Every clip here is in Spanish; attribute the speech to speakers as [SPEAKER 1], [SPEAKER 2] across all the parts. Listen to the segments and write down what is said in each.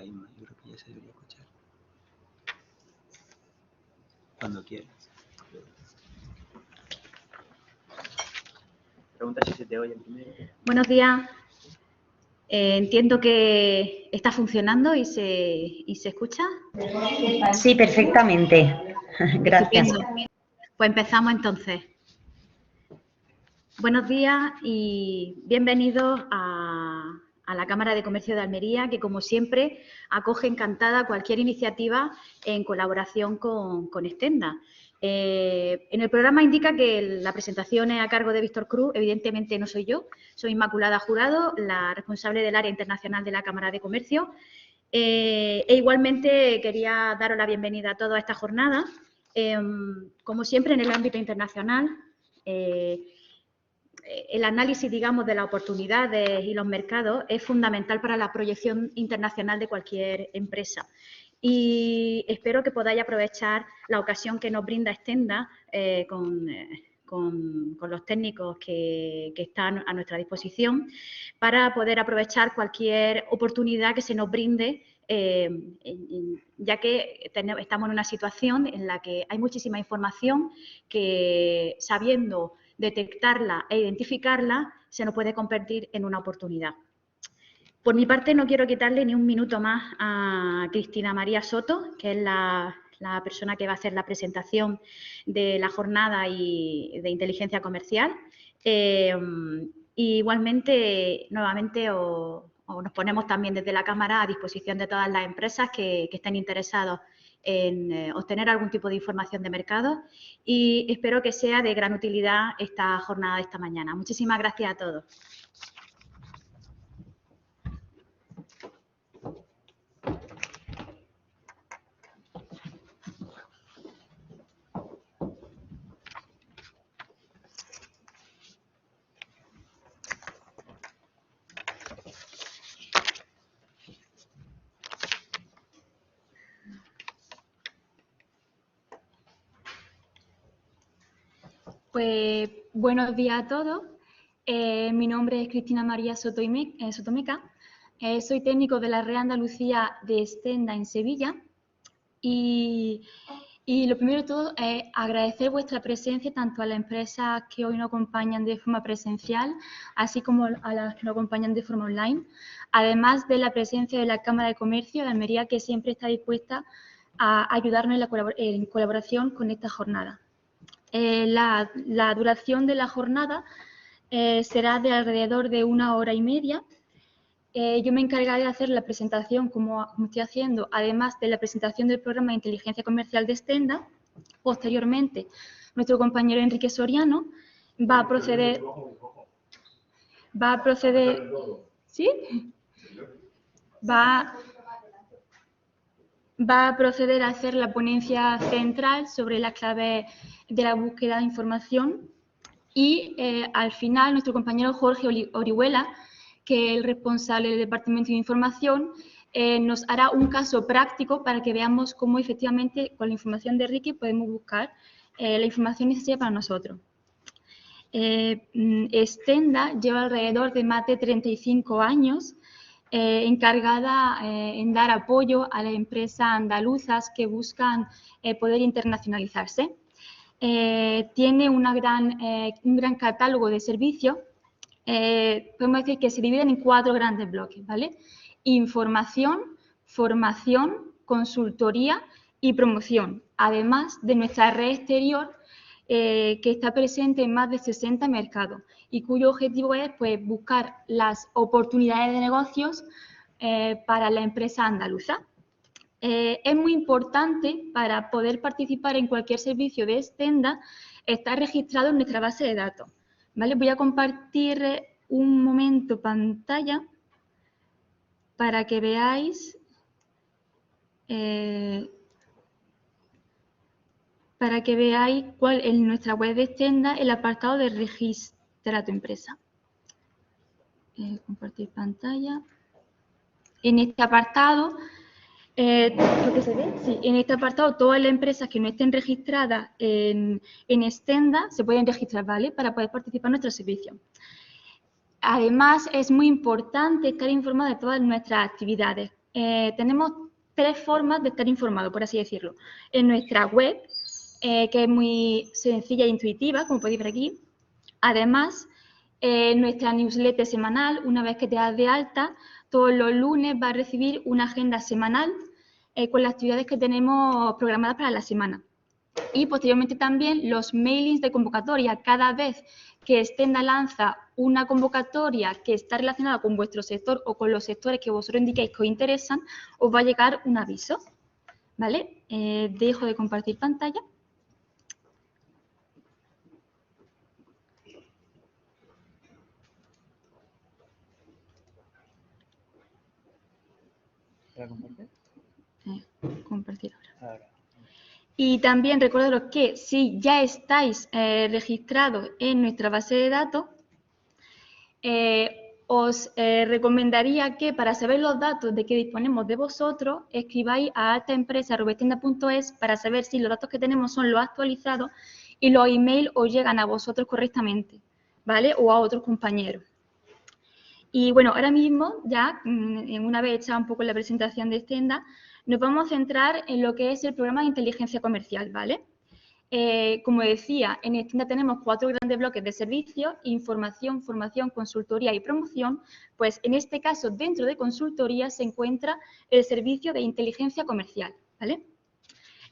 [SPEAKER 1] Isma, yo creo que ya se debería escuchar. Cuando quieras. Pregunta si se te oye primero.
[SPEAKER 2] Buenos días. Entiendo que está funcionando y se escucha.
[SPEAKER 3] Sí, perfectamente. Gracias.
[SPEAKER 2] Estupendo. Pues empezamos entonces. Buenos días y bienvenidos a la Cámara de Comercio de Almería, que como siempre acoge encantada cualquier iniciativa en colaboración con Stenda. En el programa indica que la presentación es a cargo de Víctor Cruz, evidentemente no soy yo, soy Inmaculada Jurado, la responsable del área internacional de la Cámara de Comercio. Igualmente quería daros la bienvenida a toda esta jornada. Como siempre en el ámbito internacional, el análisis, digamos, de las oportunidades y los mercados es fundamental para la proyección internacional de cualquier empresa. Y espero que podáis aprovechar la ocasión que nos brinda Stenda con los técnicos que están a nuestra disposición para poder aprovechar cualquier oportunidad que se nos brinde, ya que estamos en una situación en la que hay muchísima información que, sabiendo detectarla e identificarla, se nos puede convertir en una oportunidad. Por mi parte, no quiero quitarle ni un minuto más a Cristina María Soto, que es la persona que va a hacer la presentación de la jornada de inteligencia comercial. Igualmente, nuevamente, nos ponemos también desde la Cámara a disposición de todas las empresas que estén interesados en obtener algún tipo de información de mercado y espero que sea de gran utilidad esta jornada de esta mañana. Muchísimas gracias a todos.
[SPEAKER 4] Pues buenos días a todos. Mi nombre es Cristina María Sotomeca. Soy técnico de la Red Andalucía de Stenda en Sevilla. Y lo primero de todo es agradecer vuestra presencia tanto a las empresas que hoy nos acompañan de forma presencial, así como a las que nos acompañan de forma online, además de la presencia de la Cámara de Comercio de Almería, que siempre está dispuesta a ayudarnos en colaboración con esta jornada. La duración de la jornada será de alrededor de 1 hora y media. Yo me encargaré de hacer la presentación como estoy haciendo, además de la presentación del programa de inteligencia comercial de Stenda. Posteriormente, nuestro compañero Enrique Soriano va a proceder ¿sí? Va a proceder a hacer la ponencia central sobre las claves de la búsqueda de información y al final nuestro compañero Jorge Orihuela, que es el responsable del Departamento de Información, nos hará un caso práctico para que veamos cómo efectivamente con la información de Enrique podemos buscar la información necesaria para nosotros. Stenda lleva alrededor de más de 35 años encargada en dar apoyo a las empresas andaluzas que buscan poder internacionalizarse. Tiene un gran catálogo de servicios. Podemos decir que se dividen en 4 grandes bloques, ¿vale? Información, formación, consultoría y promoción, además de nuestra red exterior que está presente en más de 60 mercados y cuyo objetivo es pues, buscar las oportunidades de negocios para la empresa andaluza. Es muy importante para poder participar en cualquier servicio de Stenda estar registrado en nuestra base de datos. ¿Vale? Voy a compartir un momento pantalla para que veáis cuál en nuestra web de Stenda el apartado de registra tu empresa. Compartir pantalla. En este apartado, ¿lo que se ve? Sí, en este apartado todas las empresas que no estén registradas en Stenda se pueden registrar, ¿vale? Para poder participar en nuestro servicio. Además, es muy importante estar informado de todas nuestras actividades, tenemos 3 formas de estar informados, por así decirlo. En nuestra web, que es muy sencilla e intuitiva, como podéis ver aquí. Además, nuestra newsletter semanal, una vez que te das de alta, todos los lunes vas a recibir una agenda semanal con las actividades que tenemos programadas para la semana. Y posteriormente también los mailings de convocatoria. Cada vez que Stenda lanza una convocatoria que está relacionada con vuestro sector o con los sectores que vosotros indiquéis que os interesan, os va a llegar un aviso. ¿Vale? Dejo de compartir pantalla.
[SPEAKER 1] ¿Para compartir?
[SPEAKER 4] Compartir ahora.
[SPEAKER 1] Ahora.
[SPEAKER 4] Y también recordaros que si ya estáis registrados en nuestra base de datos, os recomendaría que para saber los datos de que disponemos de vosotros, escribáis a altaempresa@stenda.es para saber si los datos que tenemos son los actualizados y los emails os llegan a vosotros correctamente, ¿vale? O a otros compañeros. Y bueno, ahora mismo, ya en una vez hecha un poco la presentación de Stenda, nos vamos a centrar en lo que es el programa de inteligencia comercial, ¿vale? Como decía, en Stenda tenemos 4 grandes bloques de servicios: información, formación, consultoría y promoción. Pues en este caso, dentro de consultoría se encuentra el servicio de inteligencia comercial, ¿vale?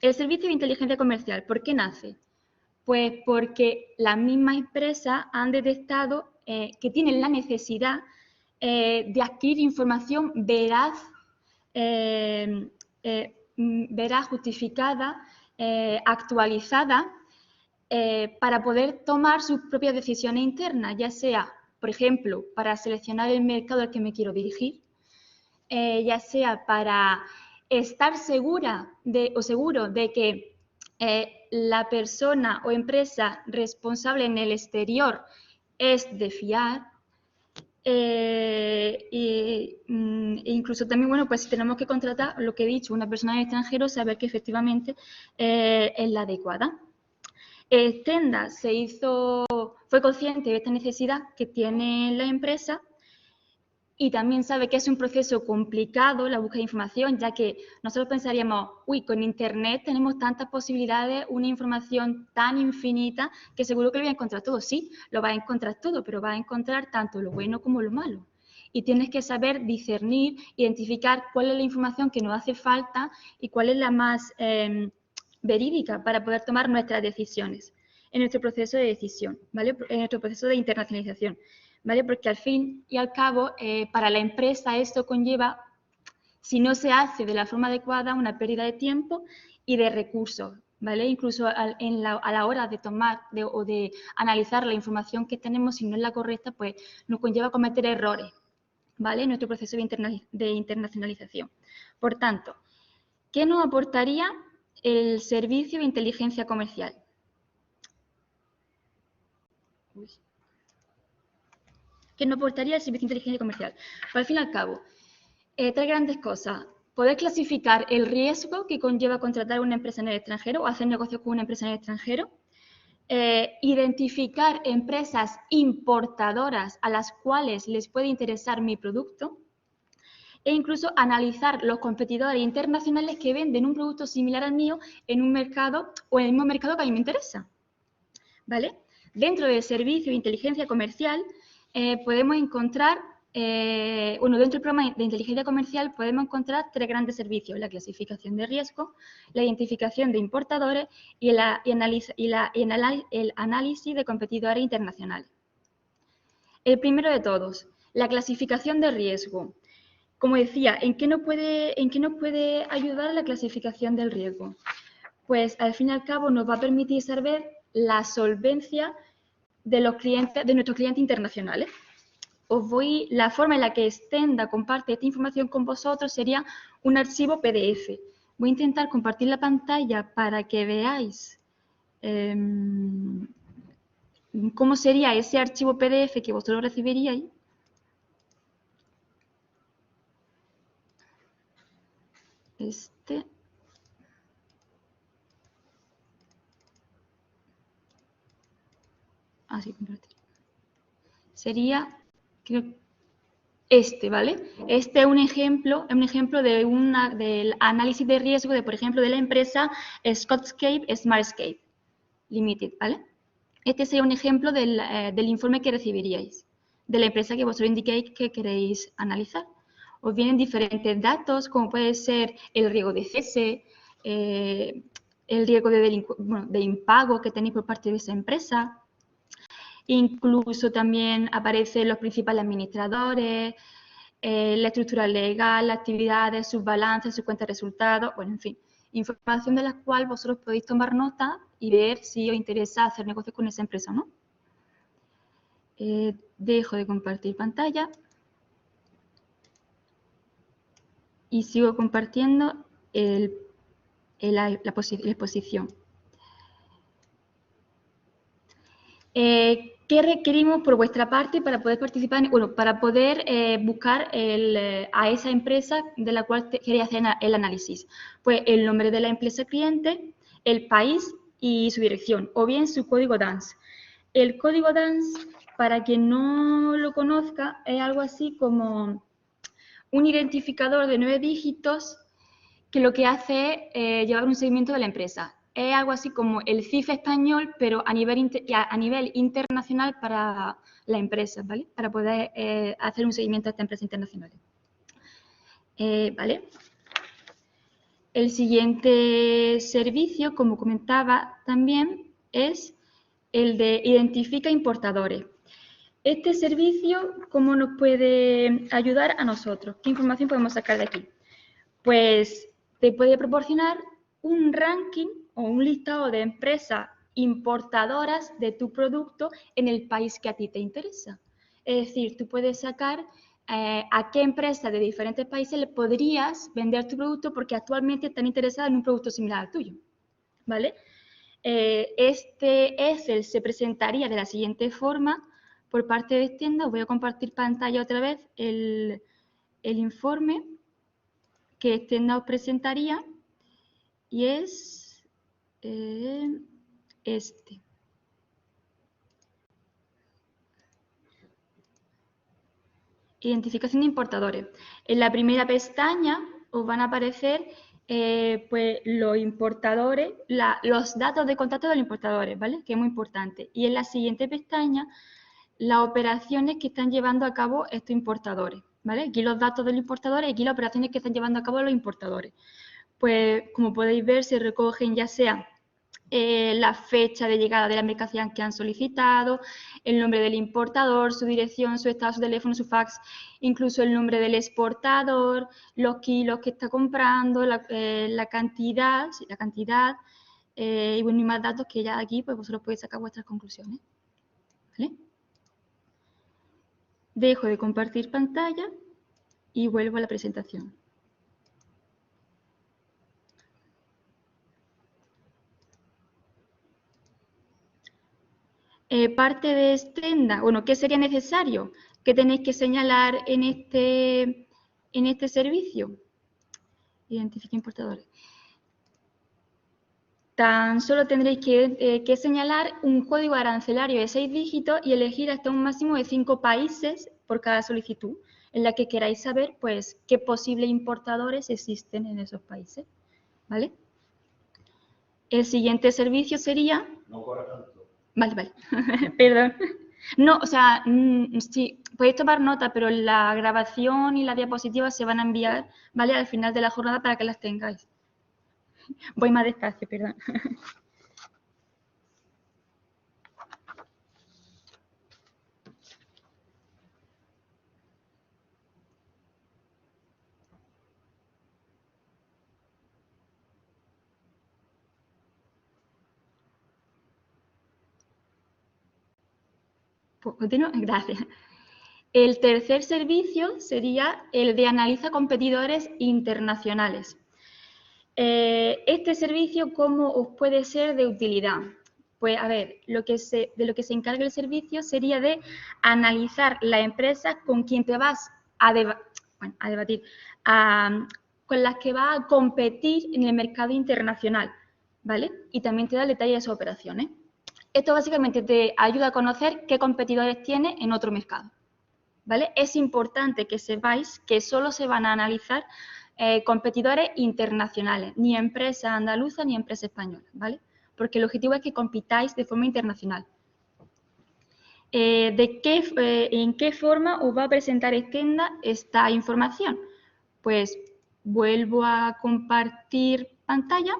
[SPEAKER 4] El servicio de inteligencia comercial, ¿por qué nace? Pues porque las mismas empresas han detectado que tienen la necesidad de adquirir información veraz, veraz, justificada, actualizada, para poder tomar sus propias decisiones internas, ya sea, por ejemplo, para seleccionar el mercado al que me quiero dirigir, ya sea para estar segura o seguro de que la persona o empresa responsable en el exterior es de fiar. E incluso también, bueno, pues si tenemos que contratar, lo que he dicho, una persona en el extranjero, saber que efectivamente es la adecuada. Stenda fue consciente de esta necesidad que tiene la empresa y también sabe que es un proceso complicado la búsqueda de información, ya que nosotros pensaríamos, uy, con Internet tenemos tantas posibilidades, una información tan infinita, que seguro que lo voy a encontrar todo. Sí, lo vas a encontrar todo, pero vas a encontrar tanto lo bueno como lo malo. Y tienes que saber discernir, identificar cuál es la información que nos hace falta y cuál es la más verídica para poder tomar nuestras decisiones en nuestro proceso de decisión, ¿vale? En nuestro proceso de internacionalización, ¿vale? Porque al fin y al cabo, para la empresa esto conlleva, si no se hace de la forma adecuada, una pérdida de tiempo y de recursos, ¿vale? Incluso a la hora de tomar o de analizar la información que tenemos, si no es la correcta, pues nos conlleva cometer errores, ¿vale? En nuestro proceso de internacionalización. Por tanto, ¿qué nos aportaría el servicio de inteligencia comercial? ¿Qué nos aportaría el servicio de inteligencia comercial? Pues al fin y al cabo, 3 grandes cosas. Poder clasificar el riesgo que conlleva contratar una empresa en el extranjero o hacer negocios con una empresa en el extranjero. Identificar empresas importadoras a las cuales les puede interesar mi producto. E incluso analizar los competidores internacionales que venden un producto similar al mío en un mercado o en el mismo mercado que a mí me interesa, ¿vale? Dentro del servicio de inteligencia comercial podemos encontrar, dentro del programa de inteligencia comercial podemos encontrar 3 grandes servicios: la clasificación de riesgo, la identificación de importadores y el análisis de competidores internacionales. El primero de todos, la clasificación de riesgo. Como decía, ¿en qué nos puede ayudar la clasificación del riesgo? Pues al fin y al cabo nos va a permitir saber la solvencia de nuestros clientes internacionales. La forma en la que Stenda comparte esta información con vosotros sería un archivo PDF. Voy a intentar compartir la pantalla para que veáis cómo sería ese archivo PDF que vosotros recibiríais. Así, compartir. Sería, creo, ¿vale? Este es un ejemplo del análisis de riesgo de, por ejemplo, de la empresa Scottscape Smartscape Limited, ¿vale? Este sería un ejemplo del informe que recibiríais de la empresa que vosotros indiquéis que queréis analizar. Os vienen diferentes datos, como puede ser el riesgo de cese, el riesgo de impago que tenéis por parte de esa empresa. Incluso también aparecen los principales administradores, la estructura legal, las actividades, sus balances, sus cuentas de resultados, bueno, en fin, información de la cual vosotros podéis tomar nota y ver si os interesa hacer negocios con esa empresa o no. Dejo de compartir pantalla y sigo compartiendo la exposición. ¿Qué requerimos por vuestra parte para poder participar, para poder buscar a esa empresa de la cual queréis hacer el análisis? Pues el nombre de la empresa cliente, el país y su dirección, o bien su código DANS. El código DANS, para quien no lo conozca, es algo así como un identificador de 9 dígitos que lo que hace es llevar un seguimiento de la empresa. Es algo así como el CIF español, pero a nivel internacional para la empresa, ¿vale? Para poder hacer un seguimiento a esta empresa internacional. ¿Vale? El siguiente servicio, como comentaba también, es el de identifica importadores. Este servicio, ¿cómo nos puede ayudar a nosotros? ¿Qué información podemos sacar de aquí? Pues te puede proporcionar un ranking o un listado de empresas importadoras de tu producto en el país que a ti te interesa. Es decir, tú puedes sacar a qué empresa de diferentes países le podrías vender tu producto porque actualmente están interesadas en un producto similar al tuyo, ¿vale? Este Excel se presentaría de la siguiente forma por parte de Extienda. Os voy a compartir pantalla otra vez el informe que Extienda os presentaría y es este. Identificación de importadores. En la primera pestaña os van a aparecer pues los importadores, los datos de contacto de los importadores, ¿vale? Que es muy importante. Y en la siguiente pestaña, las operaciones que están llevando a cabo estos importadores, ¿vale? Aquí los datos de los importadores y aquí las operaciones que están llevando a cabo los importadores. Pues, como podéis ver, se recogen ya sea la fecha de llegada de la mercancía que han solicitado, el nombre del importador, su dirección, su estado, su teléfono, su fax, incluso el nombre del exportador, los kilos que está comprando, la cantidad, y bueno, y más datos que ya aquí pues vosotros podéis sacar vuestras conclusiones. ¿Vale? Dejo de compartir pantalla y vuelvo a la presentación. Parte de Extienda, bueno, ¿qué sería necesario? ¿Qué tenéis que señalar en este servicio? Identifica importadores. Tan solo tendréis que señalar un código arancelario de 6 dígitos y elegir hasta un máximo de 5 países por cada solicitud, en la que queráis saber, pues, qué posibles importadores existen en esos países, ¿vale? El siguiente servicio sería... Vale, perdón. No, o sea, sí, podéis tomar nota, pero la grabación y la diapositiva se van a enviar, ¿vale? Al final de la jornada para que las tengáis. Voy más despacio, perdón. Continúo, gracias. El tercer servicio sería el de analiza competidores internacionales. Este servicio, ¿cómo os puede ser de utilidad? Pues, a ver, de lo que se encarga el servicio sería de analizar la empresa con quien te vas a debatir, con las que vas a competir en el mercado internacional, ¿vale? Y también te da el detalle de sus operaciones. Esto básicamente te ayuda a conocer qué competidores tiene en otro mercado, ¿vale? Es importante que sepáis que solo se van a analizar competidores internacionales, ni empresa andaluza ni empresa española, ¿vale? Porque el objetivo es que compitáis de forma internacional. ¿En qué forma os va a presentar Stenda esta información? Pues vuelvo a compartir pantalla.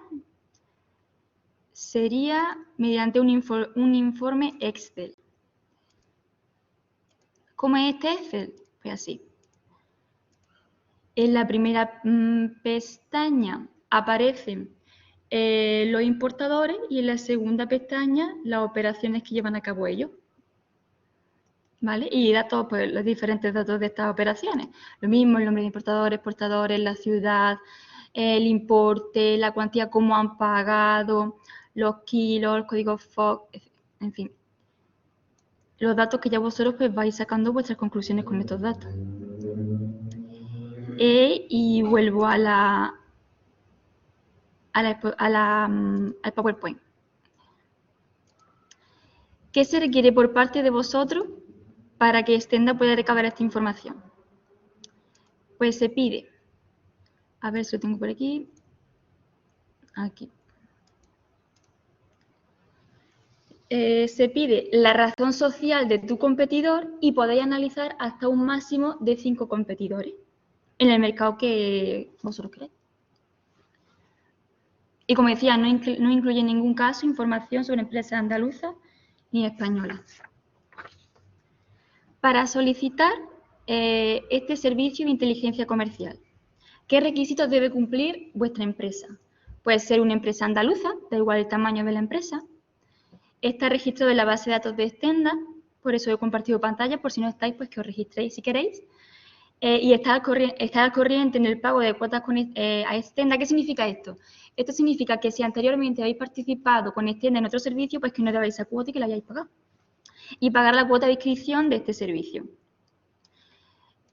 [SPEAKER 4] Sería mediante un informe Excel. ¿Cómo es este Excel? Pues así. En la primera pestaña aparecen los importadores y en la segunda pestaña las operaciones que llevan a cabo ellos. ¿Vale? Y datos, pues los diferentes datos de estas operaciones. Lo mismo, el nombre de importadores, exportadores, la ciudad, el importe, la cuantía, cómo han pagado, los kilos, el código FOB, en fin. Los datos que ya vosotros pues vais sacando vuestras conclusiones con estos datos. Y vuelvo al PowerPoint. ¿Qué se requiere por parte de vosotros para que Stenda pueda recabar esta información? Pues se pide, a ver si lo tengo por aquí, se pide la razón social de tu competidor y podéis analizar hasta un máximo de 5 competidores en el mercado que vosotros queréis. Y como decía, no incluye en ningún caso información sobre empresas andaluzas ni españolas. Para solicitar este servicio de inteligencia comercial, ¿qué requisitos debe cumplir vuestra empresa? Puede ser una empresa andaluza, da igual el tamaño de la empresa. Está registrado en la base de datos de Stenda, por eso he compartido pantalla, por si no estáis, pues que os registréis si queréis. Y está al corriente en el pago de cuotas a Stenda. ¿Qué significa esto? Esto significa que si anteriormente habéis participado con Stenda en otro servicio, pues que no debáis esa cuota y que la hayáis pagado. Y pagar la cuota de inscripción de este servicio.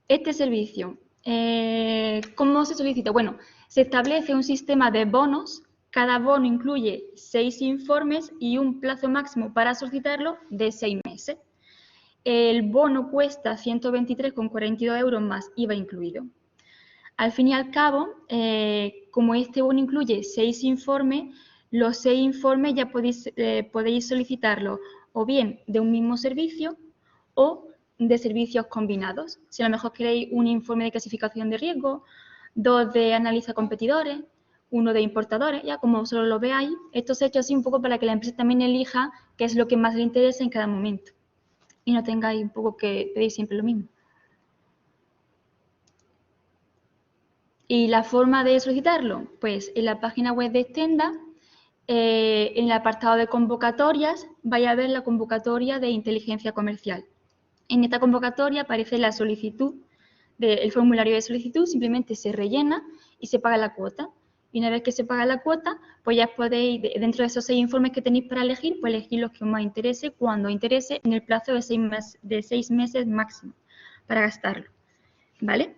[SPEAKER 4] Este servicio, ¿cómo se solicita? Bueno, se establece un sistema de bonos. Cada bono incluye 6 informes y un plazo máximo para solicitarlo de 6 meses. El bono cuesta 123,42 € más IVA incluido. Al fin y al cabo, como este bono incluye 6 informes, los 6 informes ya podéis solicitarlo o bien de un mismo servicio o de servicios combinados. Si a lo mejor queréis un informe de clasificación de riesgo, 2 de analiza competidores, 1 de importadores, ya como solo lo veáis, esto se ha hecho así un poco para que la empresa también elija qué es lo que más le interesa en cada momento y no tengáis un poco que pedir siempre lo mismo. ¿Y la forma de solicitarlo? Pues en la página web de Stenda, en el apartado de convocatorias, vais a ver la convocatoria de inteligencia comercial. En esta convocatoria aparece la solicitud, el formulario de solicitud, simplemente se rellena y se paga la cuota. Y una vez que se paga la cuota, pues ya podéis, dentro de esos 6 informes que tenéis para elegir, pues elegir los que os más interese, cuando interese, en el plazo de 6 meses máximo para gastarlo, ¿vale?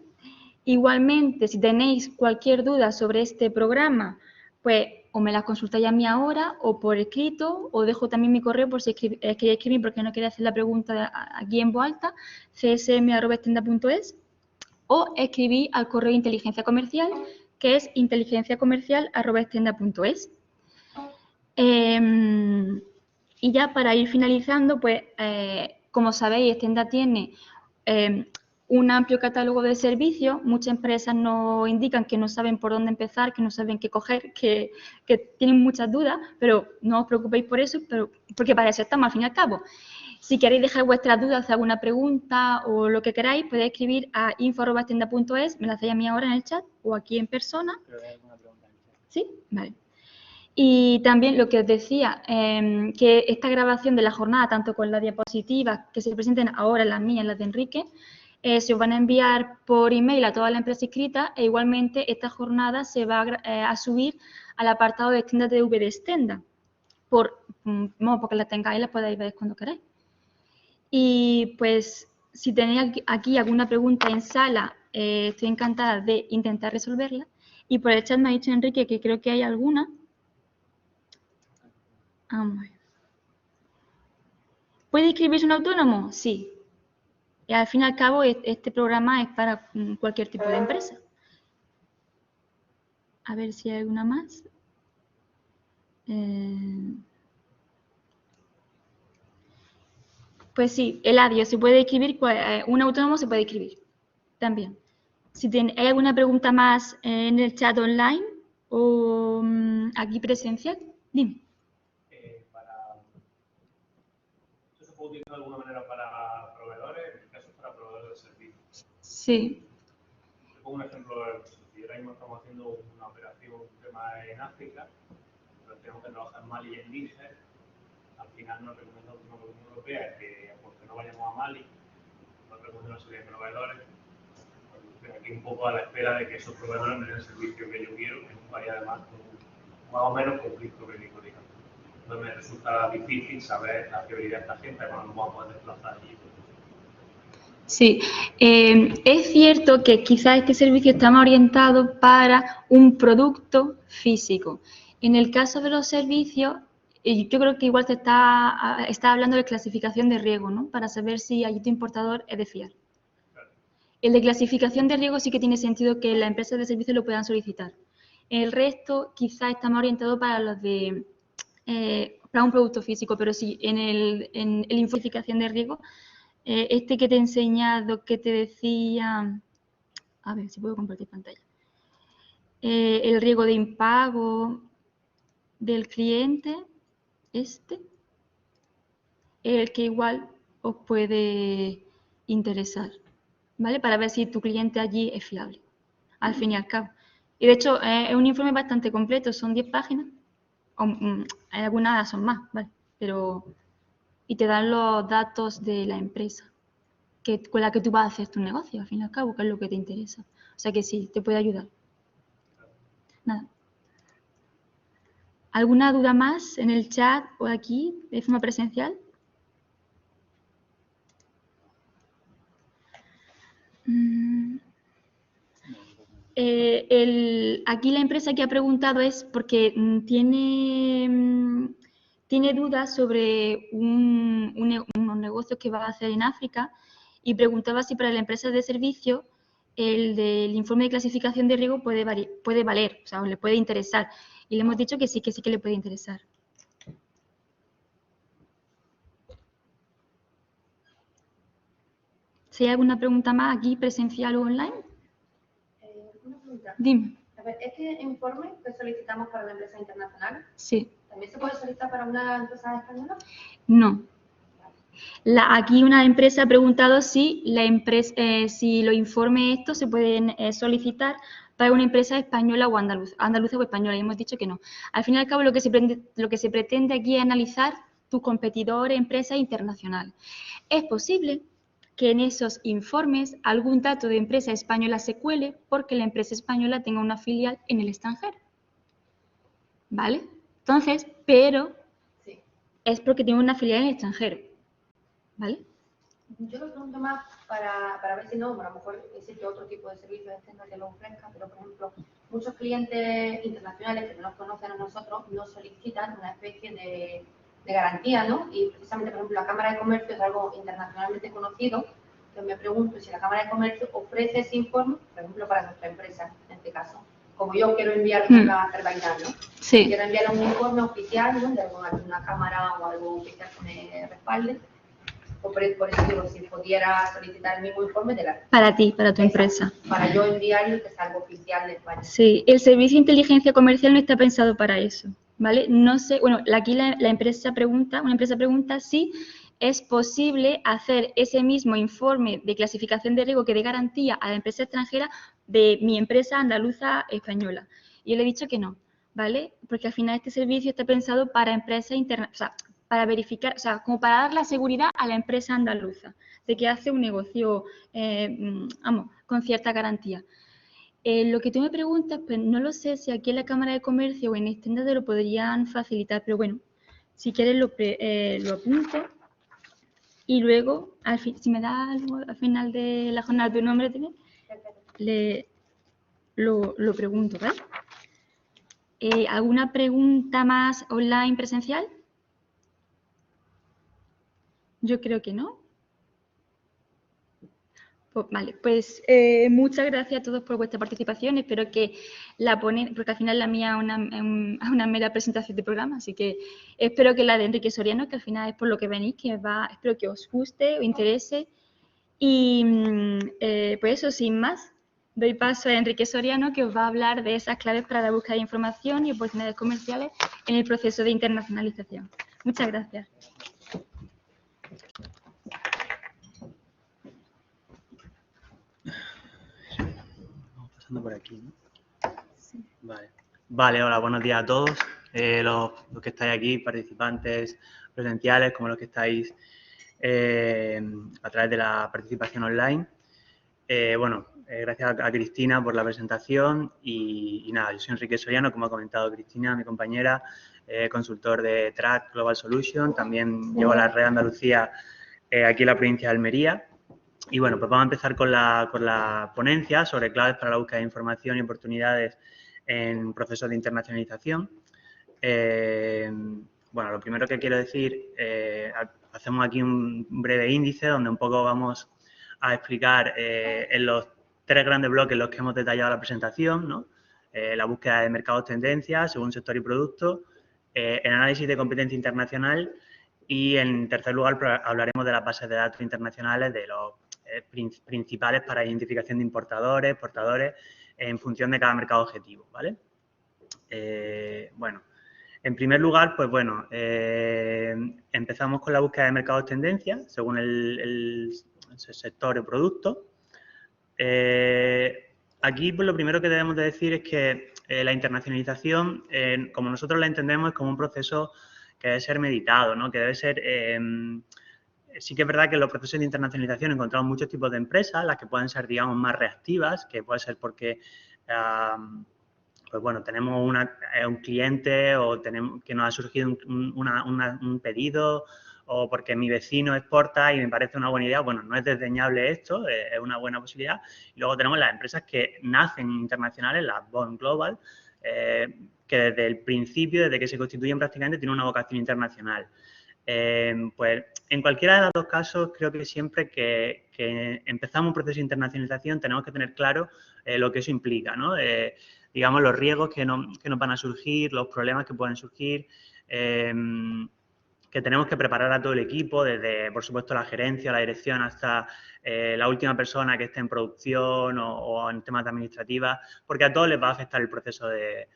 [SPEAKER 4] Igualmente, si tenéis cualquier duda sobre este programa, pues o me la consultáis a mí ahora o por escrito, o dejo también mi correo por si queréis escribir porque no queréis hacer la pregunta aquí en voz alta, csm@stenda.es, o escribí al correo de inteligencia comercial, que es inteligenciacomercial@stenda.es. Y ya para ir finalizando, pues como sabéis, Stenda tiene un amplio catálogo de servicios. Muchas empresas nos indican que no saben por dónde empezar, que no saben qué coger, que tienen muchas dudas, pero no os preocupéis por eso, porque para eso estamos al fin y al cabo. Si queréis dejar vuestras dudas, hacer alguna pregunta o lo que queráis, podéis escribir a info@stenda.es, me la hacéis a mí ahora en el chat o aquí en persona.
[SPEAKER 1] ¿Pero hay alguna pregunta en el chat?
[SPEAKER 4] ¿Sí? Vale. Y también lo que os decía, que esta grabación de la jornada, tanto con las diapositivas que se presenten ahora, las mías, las de Enrique, se os van a enviar por email a toda la empresa inscrita e igualmente esta jornada se va a subir al apartado de Stenda TV de Stenda, porque la tengáis y la podáis ver cuando queráis. Y pues si tenéis aquí alguna pregunta en sala, estoy encantada de intentar resolverla. Y por el chat me ha dicho Enrique que creo que hay alguna. Vamos a ver. ¿Puede inscribirse un autónomo? Sí. Y al fin y al cabo, este programa es para cualquier tipo de empresa. A ver si hay alguna más. Pues sí, Eladio, se puede escribir, un autónomo se puede escribir también. Si hay alguna pregunta más en el chat online o aquí presencial, dime.
[SPEAKER 5] ¿Esto se puede utilizar de alguna manera para proveedores? En este caso, para proveedores de servicios.
[SPEAKER 4] Sí.
[SPEAKER 5] Te pongo un ejemplo. Si ahora mismo estamos haciendo una operación, un tema en África, pero tenemos que trabajar en Mali y en Níger. Al final nos recomendamos una Unión Europea que, porque no vayamos a Mali, nos recomienda una serie de proveedores. Estoy aquí un poco a la espera de que esos proveedores me den el servicio que yo quiero, en un país además con más o menos conflicto bélico, digamos. Entonces me resulta difícil saber la prioridad de esta gente cuando nos vamos a poder desplazar allí.
[SPEAKER 4] Sí, es cierto que quizás este servicio está más orientado para un producto físico. En el caso de los servicios, yo creo que igual se está hablando de clasificación de riesgo, ¿no? Para saber si allí tu importador es de fiar. El de clasificación de riesgo sí que tiene sentido que las empresas de servicios lo puedan solicitar. El resto quizás está más orientado para los de para un producto físico, pero sí, en el informe de riesgo, este que te he enseñado, que te decía, a ver si puedo compartir pantalla, el riesgo de impago del cliente, el que igual os puede interesar, ¿vale? Para ver si tu cliente allí es fiable, al fin y al cabo. Y de hecho, es un informe bastante completo, son 10 páginas, algunas son más, ¿vale? Pero, y te dan los datos de la empresa con la que tú vas a hacer tu negocio, al fin y al cabo, que es lo que te interesa. O sea que sí, te puede ayudar. Nada. ¿Alguna duda más en el chat o aquí, de forma presencial? Aquí la empresa que ha preguntado es porque tiene dudas sobre unos negocios que va a hacer en África y preguntaba si para la empresa de servicio el del informe de clasificación de riesgo puede valer, o sea, le puede interesar. Y le hemos dicho que sí que le puede interesar. Si hay alguna pregunta más aquí, presencial o online.
[SPEAKER 6] Una pregunta.
[SPEAKER 4] Dime.
[SPEAKER 6] A ver, ¿este informe que solicitamos para una empresa internacional,
[SPEAKER 4] sí,
[SPEAKER 6] también se puede solicitar para una empresa española?
[SPEAKER 4] No. Aquí una empresa ha preguntado si los informes estos se pueden solicitar para una empresa española o andaluza o española, y hemos dicho que no. Al fin y al cabo, lo que se pretende aquí es analizar tu competidor, empresa internacional. Es posible que en esos informes algún dato de empresa española se cuele porque la empresa española tenga una filial en el extranjero. ¿Vale? Entonces, pero
[SPEAKER 6] Sí.
[SPEAKER 4] es porque tiene una filial en el extranjero. ¿Vale?
[SPEAKER 6] Yo lo pregunto más para ver si no, a lo mejor existe otro tipo de servicio externo que lo ofrezca, pero por ejemplo, muchos clientes internacionales que no nos conocen a nosotros nos solicitan una especie de garantía, ¿no? Y precisamente, por ejemplo, la Cámara de Comercio es algo internacionalmente conocido. Entonces me pregunto si la Cámara de Comercio ofrece ese informe, por ejemplo, para nuestra empresa, en este caso. Como yo quiero enviar una Azerbaiyán, ¿no?
[SPEAKER 4] Sí.
[SPEAKER 6] Quiero enviar un informe oficial, ¿no? De alguna cámara o algo oficial que me respalde. O por eso digo, si pudiera solicitar el mismo informe de la...
[SPEAKER 4] Para ti, para tu empresa.
[SPEAKER 6] Para yo enviarlo, que es algo oficial de España.
[SPEAKER 4] Sí, el servicio de inteligencia comercial no está pensado para eso, ¿vale? No sé, bueno, aquí una empresa pregunta si es posible hacer ese mismo informe de clasificación de riesgo que de garantía a la empresa extranjera de mi empresa andaluza española. Y yo le he dicho que no, ¿vale? Porque al final este servicio está pensado para empresas internacionales, o sea, para verificar, o sea, como para dar la seguridad a la empresa andaluza de que hace un negocio, con cierta garantía. Lo que tú me preguntas, pues no lo sé si aquí en la Cámara de Comercio o en Extenda te lo podrían facilitar, pero bueno, si quieres lo apunto y luego, si me da algo al final de la jornada tu nombre, lo pregunto, ¿vale? ¿Alguna pregunta más online presencial? Yo creo que no. Vale, pues muchas gracias a todos por vuestra participación. Espero que la ponen, porque al final la mía es una mera presentación de programa, así que espero que la de Enrique Soriano, que al final es por lo que venís, espero que os guste, os interese. Y pues eso, sin más, doy paso a Enrique Soriano, que os va a hablar de esas claves para la búsqueda de información y oportunidades comerciales en el proceso de internacionalización. Muchas gracias.
[SPEAKER 1] Vamos pasando por aquí, ¿no? Sí. Vale, hola, buenos días a todos. Los que estáis aquí, participantes presenciales, como los que estáis a través de la participación online. Gracias a Cristina por la presentación y nada, yo soy Enrique Soriano, como ha comentado Cristina, mi compañera, consultor de Track Global Solution, también llevo la red Andalucía aquí en la provincia de Almería. Y bueno, pues vamos a empezar con la ponencia sobre claves para la búsqueda de información y oportunidades en procesos de internacionalización. Lo primero que quiero decir, hacemos aquí un breve índice donde un poco vamos a explicar en los 3 grandes bloques en los que hemos detallado la presentación, ¿no? La búsqueda de mercados tendencias según sector y producto, el análisis de competencia internacional y, en tercer lugar, hablaremos de las bases de datos internacionales, de los principales para identificación de importadores, exportadores, en función de cada mercado objetivo, ¿vale? En primer lugar, pues bueno, empezamos con la búsqueda de mercados tendencias según el sector o producto. Aquí, pues lo primero que debemos de decir es que la internacionalización, como nosotros la entendemos, es como un proceso que debe ser meditado, ¿no? Que debe ser... sí que es verdad que en los procesos de internacionalización encontramos muchos tipos de empresas, las que pueden ser, digamos, más reactivas, que puede ser porque, pues bueno, tenemos un cliente o que nos ha surgido un pedido o porque mi vecino exporta y me parece una buena idea. Bueno, no es desdeñable esto, es una buena posibilidad. Y luego tenemos las empresas que nacen internacionales, las Born Global, que desde el principio, desde que se constituyen prácticamente, tienen una vocación internacional. Pues en cualquiera de los dos casos, creo que siempre que empezamos un proceso de internacionalización tenemos que tener claro lo que eso implica, ¿no? Digamos, los riesgos que nos van a surgir, los problemas que pueden surgir, que tenemos que preparar a todo el equipo, desde, por supuesto, la gerencia, la dirección, hasta la última persona que esté en producción o en temas administrativas, porque a todos les va a afectar el proceso de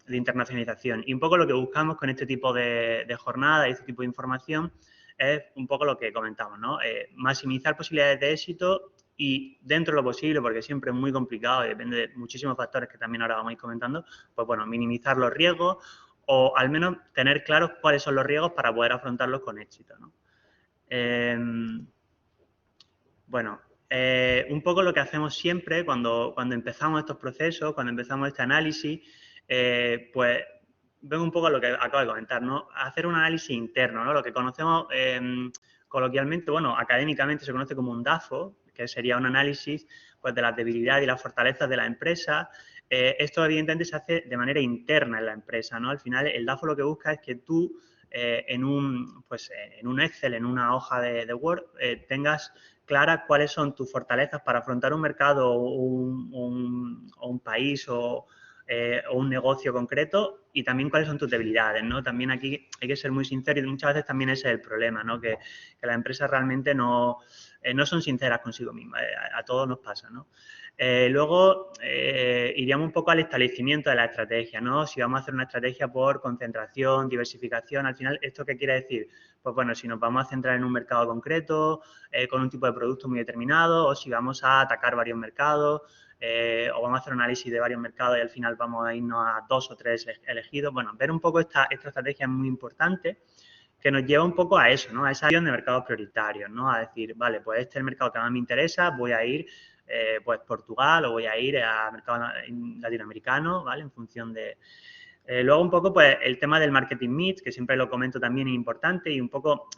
[SPEAKER 1] internacionalización. Y un poco lo que buscamos con este tipo de jornada y este tipo de información es un poco lo que comentamos, ¿no? Maximizar posibilidades de éxito y, dentro de lo posible, porque siempre es muy complicado y depende de muchísimos factores que también ahora vamos a ir comentando, pues bueno, minimizar los riesgos o al menos tener claros cuáles son los riesgos para poder afrontarlos con éxito, ¿no? Un poco lo que hacemos siempre cuando empezamos estos procesos, cuando empezamos este análisis, pues vengo un poco a lo que acabo de comentar, ¿no? Hacer un análisis interno, ¿no? Lo que conocemos coloquialmente, bueno, académicamente se conoce como un DAFO, que sería un análisis, pues, de las debilidades y las fortalezas de la empresa. Esto, evidentemente, se hace de manera interna en la empresa, ¿no? Al final, el DAFO lo que busca es que tú, en un Excel, en una hoja de Word, tengas claras cuáles son tus fortalezas para afrontar un mercado o un país o un negocio concreto, y también cuáles son tus debilidades, ¿no? También aquí hay que ser muy sincero y muchas veces también ese es el problema, ¿no? Que las empresas realmente no son sinceras consigo mismas. A todos nos pasa, ¿no? Luego iríamos un poco al establecimiento de la estrategia, ¿no? Si vamos a hacer una estrategia por concentración, diversificación, al final, ¿esto qué quiere decir? Pues bueno, si nos vamos a centrar en un mercado concreto, con un tipo de producto muy determinado, o si vamos a atacar varios mercados, o vamos a hacer un análisis de varios mercados y al final vamos a irnos a 2 o 3 elegidos. Bueno, ver un poco esta estrategia es muy importante, que nos lleva un poco a eso, ¿no? A esa visión de mercados prioritarios, ¿no? A decir, vale, pues este es el mercado que más me interesa, voy a ir pues Portugal o voy a ir a mercado latinoamericano, ¿vale? En función de... luego un poco pues el tema del marketing mix, que siempre lo comento también, es importante y un poco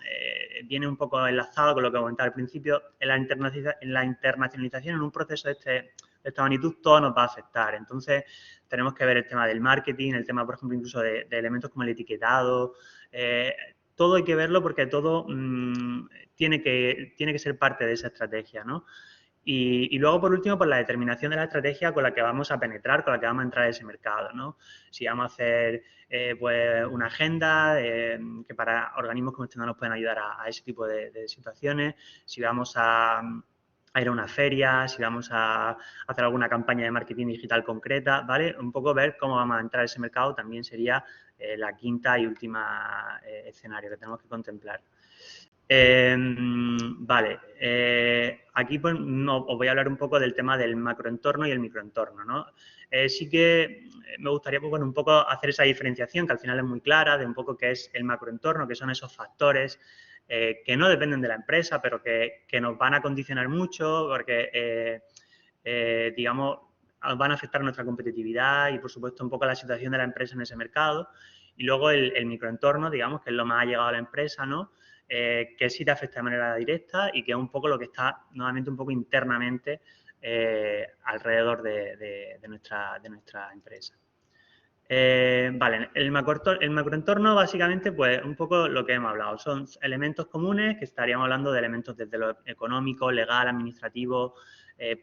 [SPEAKER 1] viene un poco enlazado con lo que comentaba al principio. En la internacionalización, en un proceso de esta magnitud, todo nos va a afectar. Entonces, tenemos que ver el tema del marketing, el tema, por ejemplo, incluso de elementos como el etiquetado, todo hay que verlo porque todo tiene que ser parte de esa estrategia, ¿no? Y luego, por último, pues la determinación de la estrategia con la que vamos a penetrar, con la que vamos a entrar a ese mercado, ¿no? Si vamos a hacer pues una agenda que para organismos como este nos pueden ayudar a ese tipo de situaciones, si vamos a ir a una feria, si vamos a hacer alguna campaña de marketing digital concreta, ¿vale? Un poco ver cómo vamos a entrar a ese mercado también sería la quinta y última escenario que tenemos que contemplar. Vale, aquí pues, os voy a hablar un poco del tema del macroentorno y el microentorno, ¿no? Sí que me gustaría pues, bueno, un poco hacer esa diferenciación que al final es muy clara de un poco qué es el macroentorno, que son esos factores que no dependen de la empresa, pero que nos van a condicionar mucho porque, digamos, van a afectar nuestra competitividad y, por supuesto, un poco la situación de la empresa en ese mercado. Y luego el microentorno, digamos, que es lo más allegado a la empresa, ¿no? Que sí te afecta de manera directa y que es un poco lo que está nuevamente un poco internamente alrededor de nuestra empresa. Vale, el macroentorno básicamente pues un poco lo que hemos hablado, son elementos comunes que estaríamos hablando de elementos desde lo económico, legal, administrativo,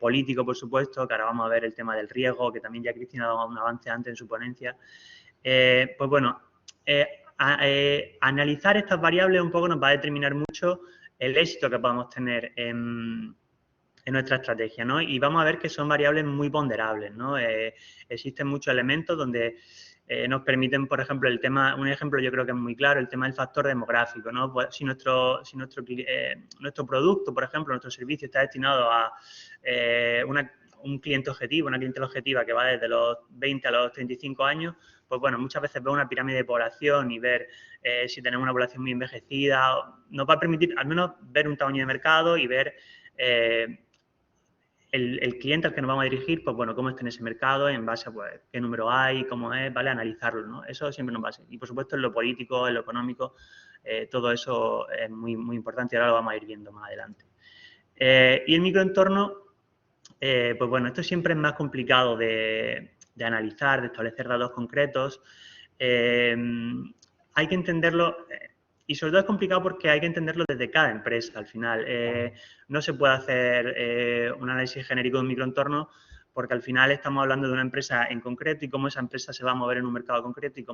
[SPEAKER 1] político por supuesto, que ahora vamos a ver el tema del riesgo, que también ya Cristina ha dado un avance antes en su ponencia. Pues bueno, analizar estas variables un poco nos va a determinar mucho el éxito que podamos tener en nuestra estrategia, ¿no? Y vamos a ver que son variables muy ponderables, ¿no? Existen muchos elementos donde nos permiten, por ejemplo, un ejemplo yo creo que es muy claro, el tema del factor demográfico, ¿no? Pues si nuestro producto, por ejemplo, nuestro servicio está destinado a un cliente objetivo, una clientela objetiva que va desde los 20 a los 35 años, pues bueno, muchas veces ver una pirámide de población y ver si tenemos una población muy envejecida, nos va a permitir al menos ver un tamaño de mercado y ver el cliente al que nos vamos a dirigir, pues bueno, cómo está en ese mercado, en base a pues, qué número hay, cómo es, ¿vale? Analizarlo, ¿no? Eso siempre nos va a ser. Y por supuesto en lo político, en lo económico, todo eso es muy, muy importante y ahora lo vamos a ir viendo más adelante. Y el microentorno, pues bueno, esto siempre es más complicado de analizar, de establecer datos concretos. Hay que entenderlo, y sobre todo es complicado porque hay que entenderlo desde cada empresa al final. No se puede hacer un análisis genérico de un microentorno porque al final estamos hablando de una empresa en concreto y cómo esa empresa se va a mover en un mercado concreto y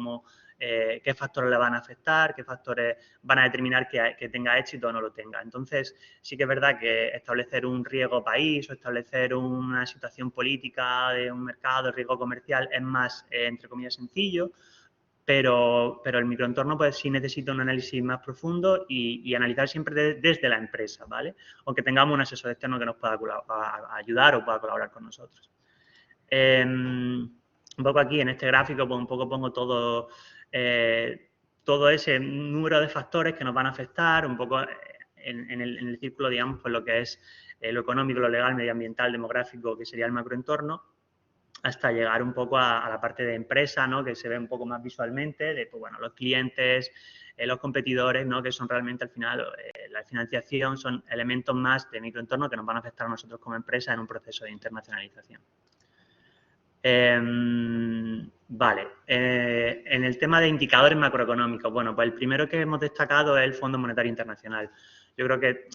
[SPEAKER 1] qué factores le van a afectar, qué factores van a determinar que tenga éxito o no lo tenga. Entonces, sí que es verdad que establecer un riesgo país o establecer una situación política de un mercado, riesgo comercial, es más, entre comillas, sencillo, pero el microentorno pues sí necesita un análisis más profundo y analizar siempre desde la empresa, ¿vale? Aunque tengamos un asesor externo que nos pueda ayudar o pueda colaborar con nosotros. Un poco aquí en este gráfico pues un poco pongo todo ese número de factores que nos van a afectar, un poco en el círculo, digamos, pues lo que es lo económico, lo legal, medioambiental, demográfico, que sería el macroentorno, hasta llegar un poco a la parte de empresa, ¿no? Que se ve un poco más visualmente, de pues, bueno, los clientes, los competidores, ¿no? Que son realmente al final la financiación, son elementos más de microentorno que nos van a afectar a nosotros como empresa en un proceso de internacionalización. Vale, en el tema de indicadores macroeconómicos, bueno, pues el primero que hemos destacado es el Fondo Monetario Internacional. Yo creo que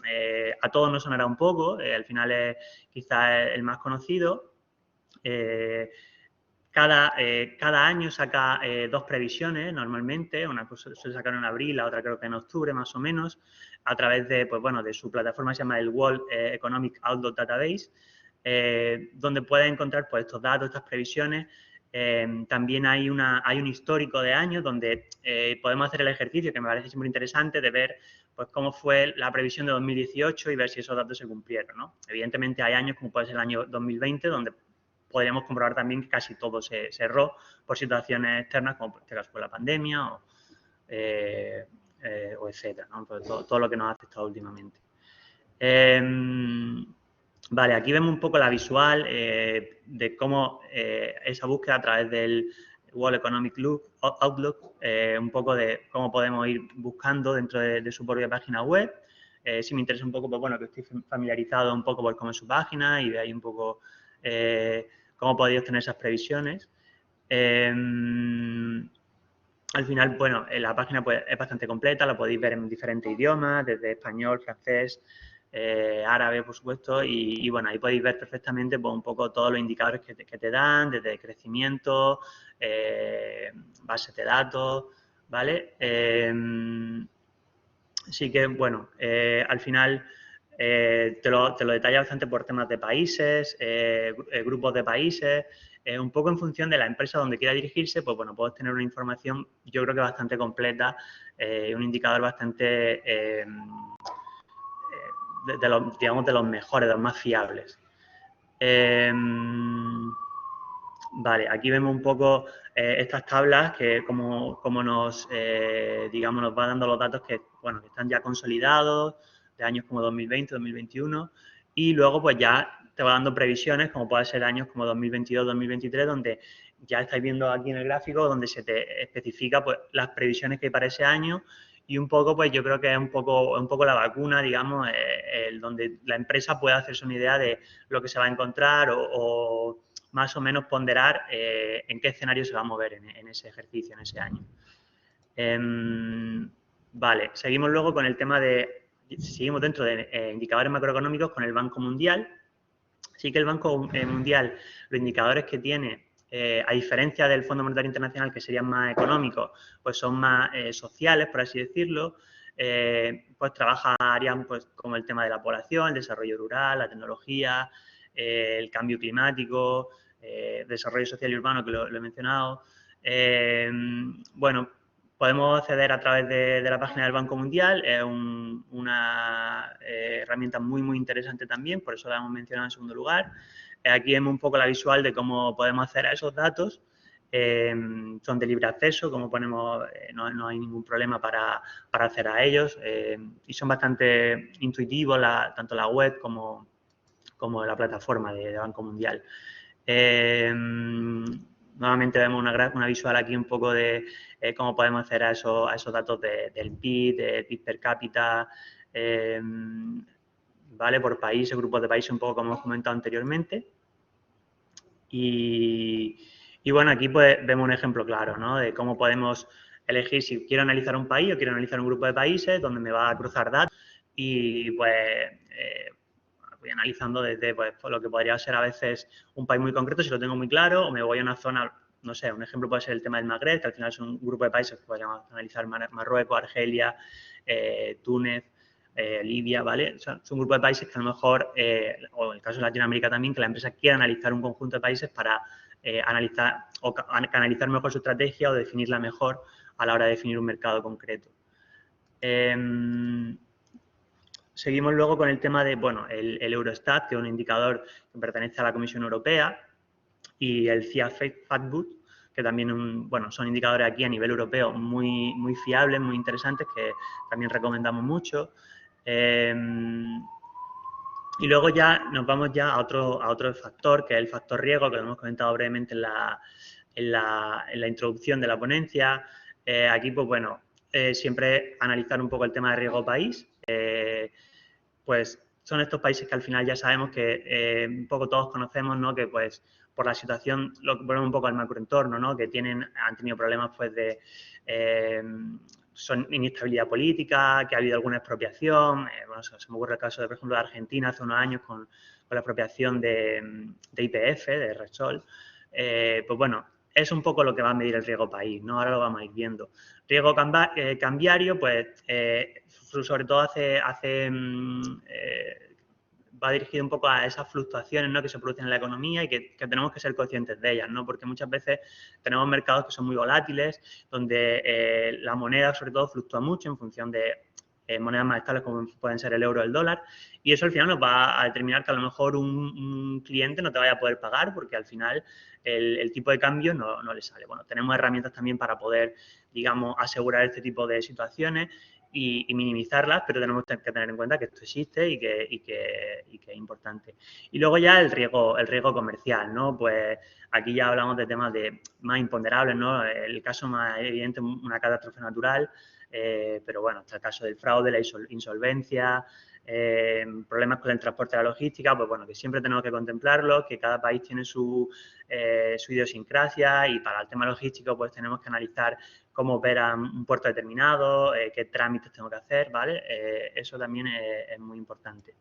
[SPEAKER 1] a todos nos sonará un poco, al final es quizás el más conocido. Cada año saca dos previsiones normalmente, una cosa suele sacar en abril, la otra creo que en octubre más o menos, a través de, pues bueno, de su plataforma que se llama el World Economic Outlook Database, donde puedes encontrar pues estos datos, estas previsiones. También hay un histórico de años donde podemos hacer el ejercicio, que me parece siempre interesante, de ver pues cómo fue la previsión de 2018 y ver si esos datos se cumplieron, ¿no? Evidentemente hay años, como puede ser el año 2020, donde podríamos comprobar también que casi todo se erró por situaciones externas, como en este caso fue la pandemia o etcétera, ¿no? Pues todo lo que nos ha afectado últimamente. Vale, aquí vemos un poco la visual de cómo esa búsqueda a través del World Economic Outlook, un poco de cómo podemos ir buscando dentro de su propia página web. Si me interesa un poco, pues bueno, que estoy familiarizado un poco por cómo es su página y veáis un poco cómo podéis obtener esas previsiones. al final, bueno, la página pues, es bastante completa, la podéis ver en diferentes idiomas, desde español, francés, árabe, por supuesto, y bueno, ahí podéis ver perfectamente pues, un poco todos los indicadores que te dan, desde crecimiento, bases de datos, ¿vale? Sí que, bueno, al final te lo detalla bastante por temas de países, grupos de países, un poco en función de la empresa donde quiera dirigirse, pues bueno, puedes tener una información yo creo que bastante completa, un indicador bastante, digamos, de los mejores, de los más fiables. Vale, aquí vemos un poco estas tablas que como nos, digamos, nos va dando los datos que, bueno, que están ya consolidados de años como 2020, 2021 y luego pues ya te va dando previsiones como pueden ser años como 2022, 2023 donde ya estáis viendo aquí en el gráfico donde se te especifica pues las previsiones que hay para ese año y un poco pues yo creo que es un poco la vacuna, digamos, donde la empresa puede hacerse una idea de lo que se va a encontrar o más o menos ponderar en qué escenario se va a mover en ese ejercicio, en ese año. Vale, seguimos luego con el tema de, seguimos dentro de indicadores macroeconómicos con el Banco Mundial. Sí que el Banco Mundial, los indicadores que tiene, a diferencia del Fondo Monetario Internacional, que serían más económicos, pues son más sociales, por así decirlo, pues trabajarían pues, como el tema de la población, el desarrollo rural, la tecnología, el cambio climático, desarrollo social y urbano, que lo he mencionado. Bueno, podemos acceder a través de la página del Banco Mundial, es una herramienta muy, muy interesante también, por eso la hemos mencionado en segundo lugar. Aquí vemos un poco la visual de cómo podemos acceder a esos datos. Son de libre acceso, como ponemos, no hay ningún problema para acceder a ellos y son bastante intuitivos, tanto la web como la plataforma de Banco Mundial. Nuevamente vemos una visual aquí un poco de cómo podemos hacer a esos datos del PIB, del PIB per cápita, ¿vale? Por países, grupos de países, un poco como hemos comentado anteriormente. Y bueno, aquí pues vemos un ejemplo claro, ¿no? De cómo podemos elegir si quiero analizar un país o quiero analizar un grupo de países donde me va a cruzar datos y pues voy analizando desde pues, lo que podría ser a veces un país muy concreto si lo tengo muy claro o me voy a una zona, no sé, un ejemplo puede ser el tema del Magreb, que al final es un grupo de países que podríamos analizar Marruecos, Argelia, Túnez, Libia, ¿vale? O sea, es un grupo de países que a lo mejor, o en el caso de Latinoamérica también, que la empresa quiere analizar un conjunto de países para analizar o canalizar mejor su estrategia o definirla mejor a la hora de definir un mercado concreto. Seguimos luego con el tema de, bueno, el Eurostat, que es un indicador que pertenece a la Comisión Europea, y el CIA Factbook, que también bueno, son indicadores aquí a nivel europeo muy, muy fiables, muy interesantes, que también recomendamos mucho. Y luego ya nos vamos ya a otro factor, que es el factor riesgo, que lo hemos comentado brevemente en la introducción de la ponencia. Aquí, pues bueno, siempre analizar un poco el tema de riesgo país. Pues son estos países que al final ya sabemos que un poco todos conocemos, ¿no? Que pues por la situación, lo volvemos un poco al macroentorno, ¿no? Que han tenido problemas pues de son inestabilidad política, que ha habido alguna expropiación. Bueno, se me ocurre el caso de, por ejemplo, de Argentina hace unos años con la expropiación de YPF, de Repsol. Pues bueno, es un poco lo que va a medir el riesgo país, ¿no? Ahora lo vamos a ir viendo. Riesgo cambiario, pues sobre todo va dirigido un poco a esas fluctuaciones, ¿no? Que se producen en la economía y que tenemos que ser conscientes de ellas, ¿no? Porque muchas veces tenemos mercados que son muy volátiles, donde la moneda sobre todo fluctúa mucho en función de monedas más estables como pueden ser el euro o el dólar, y eso al final nos va a determinar que a lo mejor un cliente no te vaya a poder pagar porque al final el tipo de cambio no le sale. Bueno, tenemos herramientas también para poder, digamos, asegurar este tipo de situaciones y minimizarlas, pero tenemos que tener en cuenta que esto existe y que es importante. Y luego ya el riesgo comercial, ¿no? Pues aquí ya hablamos de temas más imponderables, ¿no? El caso más evidente, una catástrofe natural, pero bueno, está el caso del fraude, la insolvencia, problemas con el transporte y la logística, pues bueno, que siempre tenemos que contemplarlo, que cada país tiene su idiosincrasia y para el tema logístico pues tenemos que analizar cómo opera un puerto determinado, qué trámites tengo que hacer, ¿vale? Eso también es muy importante.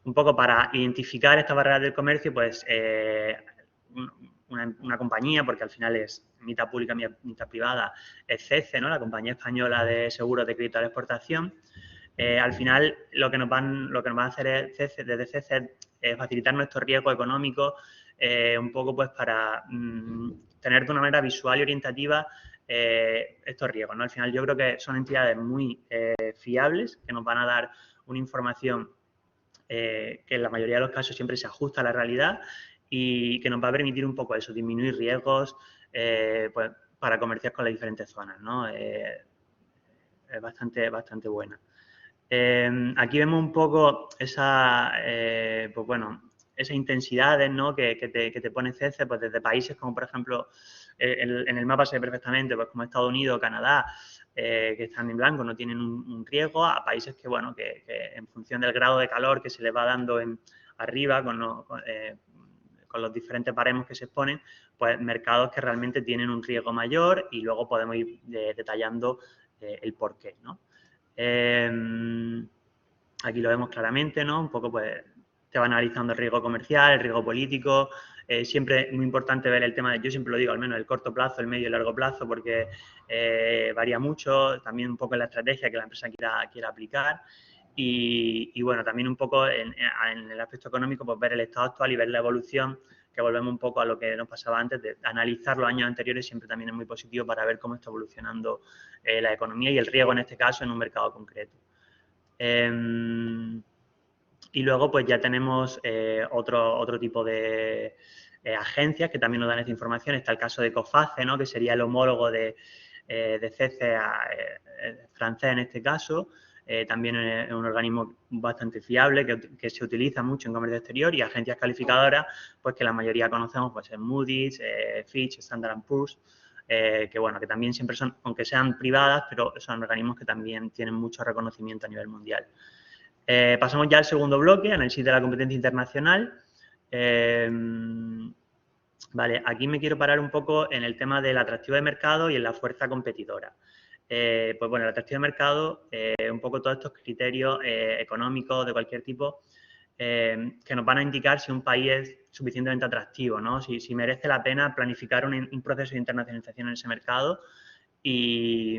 [SPEAKER 1] Un poco para identificar estas barreras del comercio, pues una compañía, porque al final es mitad pública, mitad privada, es CECE, ¿no? La Compañía Española de Seguros de Crédito a la Exportación. Al final, lo que nos van a hacer desde CECE es facilitar nuestro riesgo económico, un poco pues para tener de una manera visual y orientativa estos riesgos, ¿no? Al final, yo creo que son entidades muy fiables, que nos van a dar una información que en la mayoría de los casos siempre se ajusta a la realidad y que nos va a permitir un poco eso, disminuir riesgos pues, para comerciar con las diferentes zonas, ¿no? Es bastante buena. Aquí vemos un poco pues bueno, esas intensidades, ¿no? que te pone CECE, pues desde países como, por ejemplo, en el mapa se ve perfectamente, pues como Estados Unidos, Canadá, que están en blanco, no tienen un riesgo, a países que, bueno, que en función del grado de calor que se les va dando arriba con los diferentes baremos que se exponen, pues mercados que realmente tienen un riesgo mayor y luego podemos ir detallando el porqué, ¿no? Aquí lo vemos claramente, ¿no? Un poco, pues, te va analizando el riesgo comercial, el riesgo político. Siempre es muy importante ver el tema, yo siempre lo digo, al menos el corto plazo, el medio y el largo plazo, porque varía mucho, también un poco en la estrategia que la empresa quiera aplicar. Y bueno, también un poco en el aspecto económico, pues ver el estado actual y ver la evolución, que volvemos un poco a lo que nos pasaba antes, de analizar los años anteriores siempre también es muy positivo para ver cómo está evolucionando la economía y el riesgo en este caso en un mercado concreto. Y luego pues ya tenemos otro tipo de agencias que también nos dan esta información. Está el caso de COFACE, ¿no? Que sería el homólogo de CECE francés en este caso. También es un organismo bastante fiable que se utiliza mucho en comercio exterior, y agencias calificadoras, pues que la mayoría conocemos, pues es Moody's, Fitch, Standard & Poor's, que bueno, que también siempre son, aunque sean privadas, pero son organismos que también tienen mucho reconocimiento a nivel mundial. Pasamos ya al segundo bloque, análisis de la competencia internacional. Vale, aquí me quiero parar un poco en el tema del atractivo de mercado y en la fuerza competidora. Pues bueno, el atractivo de mercado, un poco todos estos criterios económicos de cualquier tipo que nos van a indicar si un país es suficientemente atractivo, ¿no? Si merece la pena planificar un proceso de internacionalización en ese mercado. Y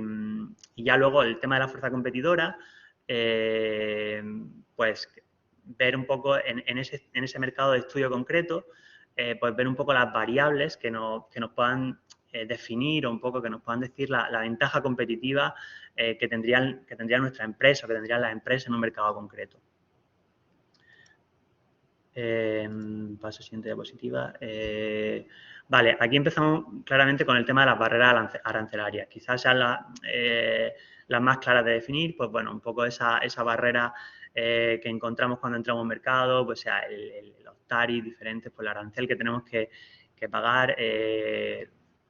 [SPEAKER 1] ya luego el tema de la fuerza competidora, pues ver un poco en ese mercado de estudio concreto, pues ver un poco las variables que nos puedan definir o un poco que nos puedan decir la ventaja competitiva que tendría nuestra empresa o que tendrían las empresas en un mercado concreto. Paso siguiente diapositiva. Vale, aquí empezamos claramente con el tema de las barreras arancelarias. Quizás sean las más claras de definir, pues bueno, un poco esa barrera que encontramos cuando entramos en un mercado, pues sea los tarifs diferentes, pues el arancel que tenemos que pagar,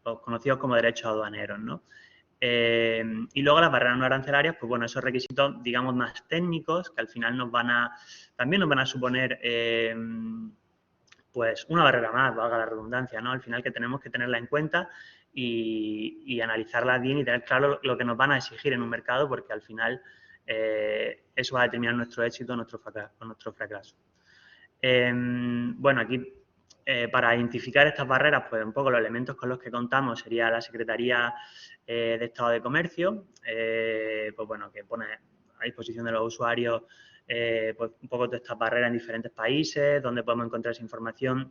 [SPEAKER 1] los conocidos como derechos aduaneros, ¿no? Y luego las barreras no arancelarias, pues bueno, esos requisitos, digamos, más técnicos, que al final también nos van a suponer, pues, una barrera más, valga la redundancia, ¿no? Al final que tenemos que tenerla en cuenta y analizarla bien y tener claro lo que nos van a exigir en un mercado, porque al final eso va a determinar nuestro éxito o nuestro fracaso. Bueno, aquí para identificar estas barreras, pues un poco los elementos con los que contamos sería la Secretaría de Estado de Comercio, pues bueno, que pone a disposición de los usuarios pues un poco todas estas barreras en diferentes países, donde podemos encontrar esa información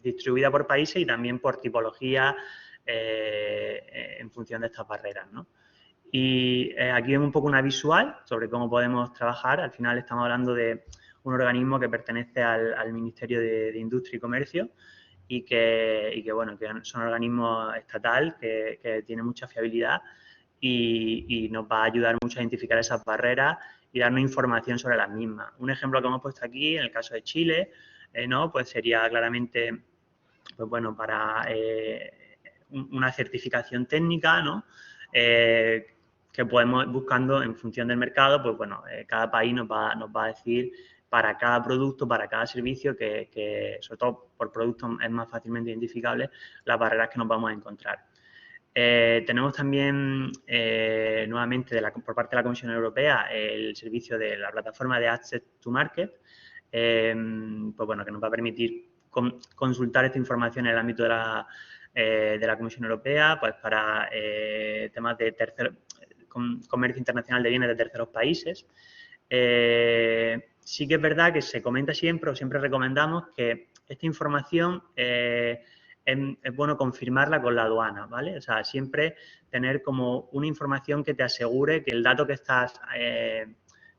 [SPEAKER 1] distribuida por países y también por tipología en función de estas barreras, ¿no? Y aquí vemos un poco una visual sobre cómo podemos trabajar. Al final estamos hablando de un organismo que pertenece al Ministerio de Industria y Comercio y que bueno, que son un organismo estatal que tiene mucha fiabilidad y nos va a ayudar mucho a identificar esas barreras y darnos información sobre las mismas. Un ejemplo que hemos puesto aquí, en el caso de Chile, ¿no? Pues sería claramente, pues bueno, para una certificación técnica, ¿no? Que podemos ir buscando en función del mercado, pues bueno, cada país nos va a decir para cada producto, para cada servicio, que sobre todo por producto es más fácilmente identificable las barreras que nos vamos a encontrar. Tenemos también, nuevamente, por parte de la Comisión Europea, el servicio de la plataforma de Access to Market, pues bueno, que nos va a permitir consultar esta información en el ámbito de la Comisión Europea, pues para temas de comercio internacional de bienes de terceros países. Sí que es verdad que se comenta siempre, o siempre recomendamos que esta información es bueno confirmarla con la aduana, ¿vale? O sea, siempre tener como una información que te asegure que el dato que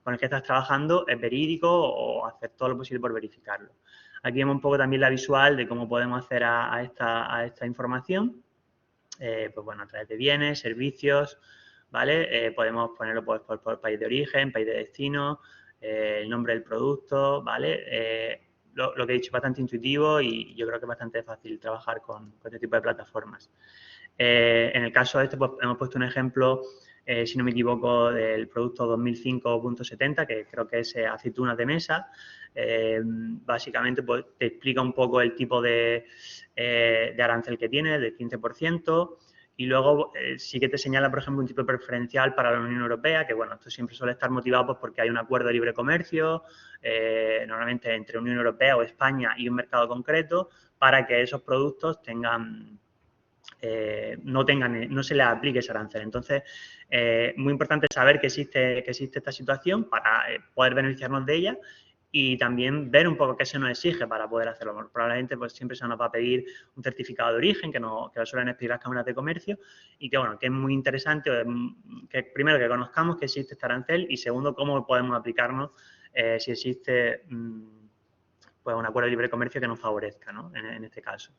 [SPEAKER 1] con el que estás trabajando es verídico o hacer todo lo posible por verificarlo. Aquí vemos un poco también la visual de cómo podemos hacer a esta información, pues bueno, a través de bienes, servicios, ¿vale? Podemos ponerlo por país de origen, país de destino, el nombre del producto, ¿vale? Lo que he dicho es bastante intuitivo y yo creo que es bastante fácil trabajar con este tipo de plataformas. En el caso de este, pues hemos puesto un ejemplo, si no me equivoco, del producto 2005.70, que creo que es aceitunas de mesa. Básicamente, pues te explica un poco el tipo de arancel que tiene, del 15%. Y luego sí que te señala, por ejemplo, un tipo preferencial para la Unión Europea, que bueno, esto siempre suele estar motivado pues, porque hay un acuerdo de libre comercio, normalmente entre Unión Europea o España y un mercado concreto, para que esos productos tengan, no se les aplique ese arancel. Entonces, muy importante saber que existe esta situación para poder beneficiarnos de ella y también ver un poco qué se nos exige para poder hacerlo. Probablemente pues siempre se nos va a pedir un certificado de origen que lo suelen expedir las cámaras de comercio y que bueno, que es muy interesante que primero que conozcamos que existe este arancel y segundo cómo podemos aplicarnos si existe pues un acuerdo de libre comercio que nos favorezca, ¿no? En este caso.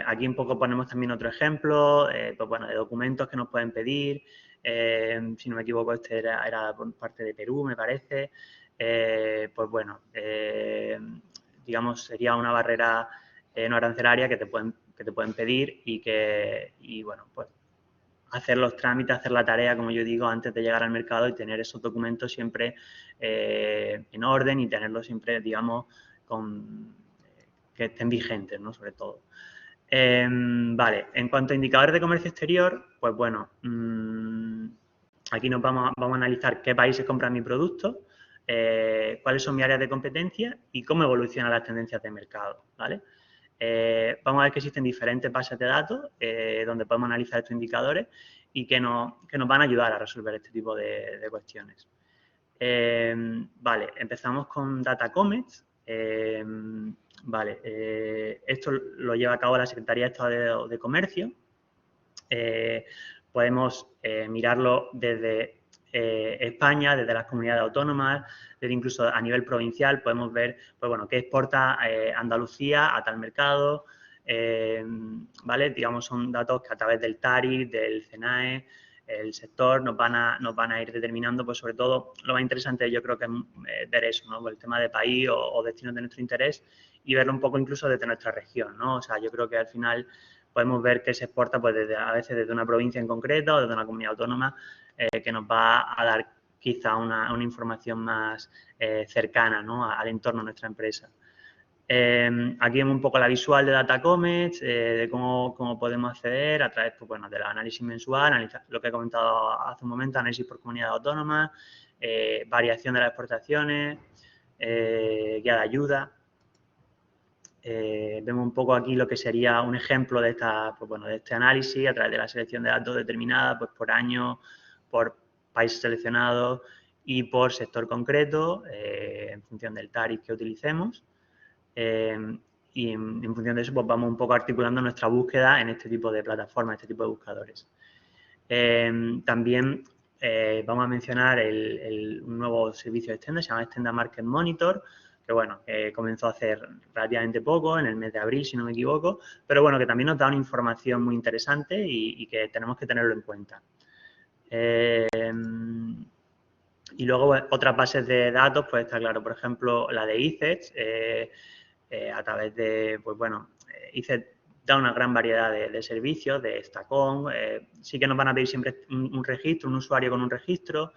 [SPEAKER 1] Aquí un poco ponemos también otro ejemplo, pues bueno, de documentos que nos pueden pedir. Si no me equivoco, este era por parte de Perú, me parece. Pues bueno, digamos, sería una barrera no arancelaria que te pueden pedir y bueno, pues hacer los trámites, hacer la tarea, como yo digo, antes de llegar al mercado y tener esos documentos siempre en orden y tenerlos siempre, digamos, que estén vigentes, ¿no? Sobre todo. Vale, en cuanto a indicadores de comercio exterior, pues bueno, aquí nos vamos a analizar qué países compran mi producto, cuáles son mis áreas de competencia y cómo evolucionan las tendencias de mercado, ¿vale? Vamos a ver que existen diferentes bases de datos donde podemos analizar estos indicadores y que nos van a ayudar a resolver este tipo de cuestiones. Vale, empezamos con Datacomets. Vale, esto lo lleva a cabo la Secretaría de Estado de Comercio. Podemos mirarlo desde España, desde las comunidades autónomas, desde incluso a nivel provincial, podemos ver, pues bueno, qué exporta Andalucía a tal mercado, ¿vale? Digamos, son datos que a través del TARI, del CENAE, el sector nos van a ir determinando, pues sobre todo, lo más interesante yo creo que es ver eso, ¿no? El tema de país o destinos de nuestro interés y verlo un poco incluso desde nuestra región, ¿no? O sea, yo creo que al final podemos ver que se exporta pues a veces desde una provincia en concreto o desde una comunidad autónoma que nos va a dar quizá una información más cercana, ¿no? Al entorno de nuestra empresa. Aquí vemos un poco la visual de Datacomets, de cómo podemos acceder a través pues, bueno, del análisis mensual, lo que he comentado hace un momento, análisis por comunidad autónoma, variación de las exportaciones, guía de ayuda. Vemos un poco aquí lo que sería un ejemplo de pues, bueno, de este análisis a través de la selección de datos determinada pues, por año, por países seleccionados y por sector concreto en función del TARIF que utilicemos. Y en función de eso pues vamos un poco articulando nuestra búsqueda en este tipo de plataformas, este tipo de buscadores. También vamos a mencionar un nuevo servicio de Extenda, se llama Extenda Market Monitor, que bueno, comenzó a hacer relativamente poco, en el mes de abril, si no me equivoco, pero bueno, que también nos da una información muy interesante y que tenemos que tenerlo en cuenta. Y luego otras bases de datos, pues está claro, por ejemplo, la de ICETS, a través de, pues bueno, ICETS da una gran variedad de servicios, de Stacom. Sí que nos van a pedir siempre un registro, un usuario con un registro.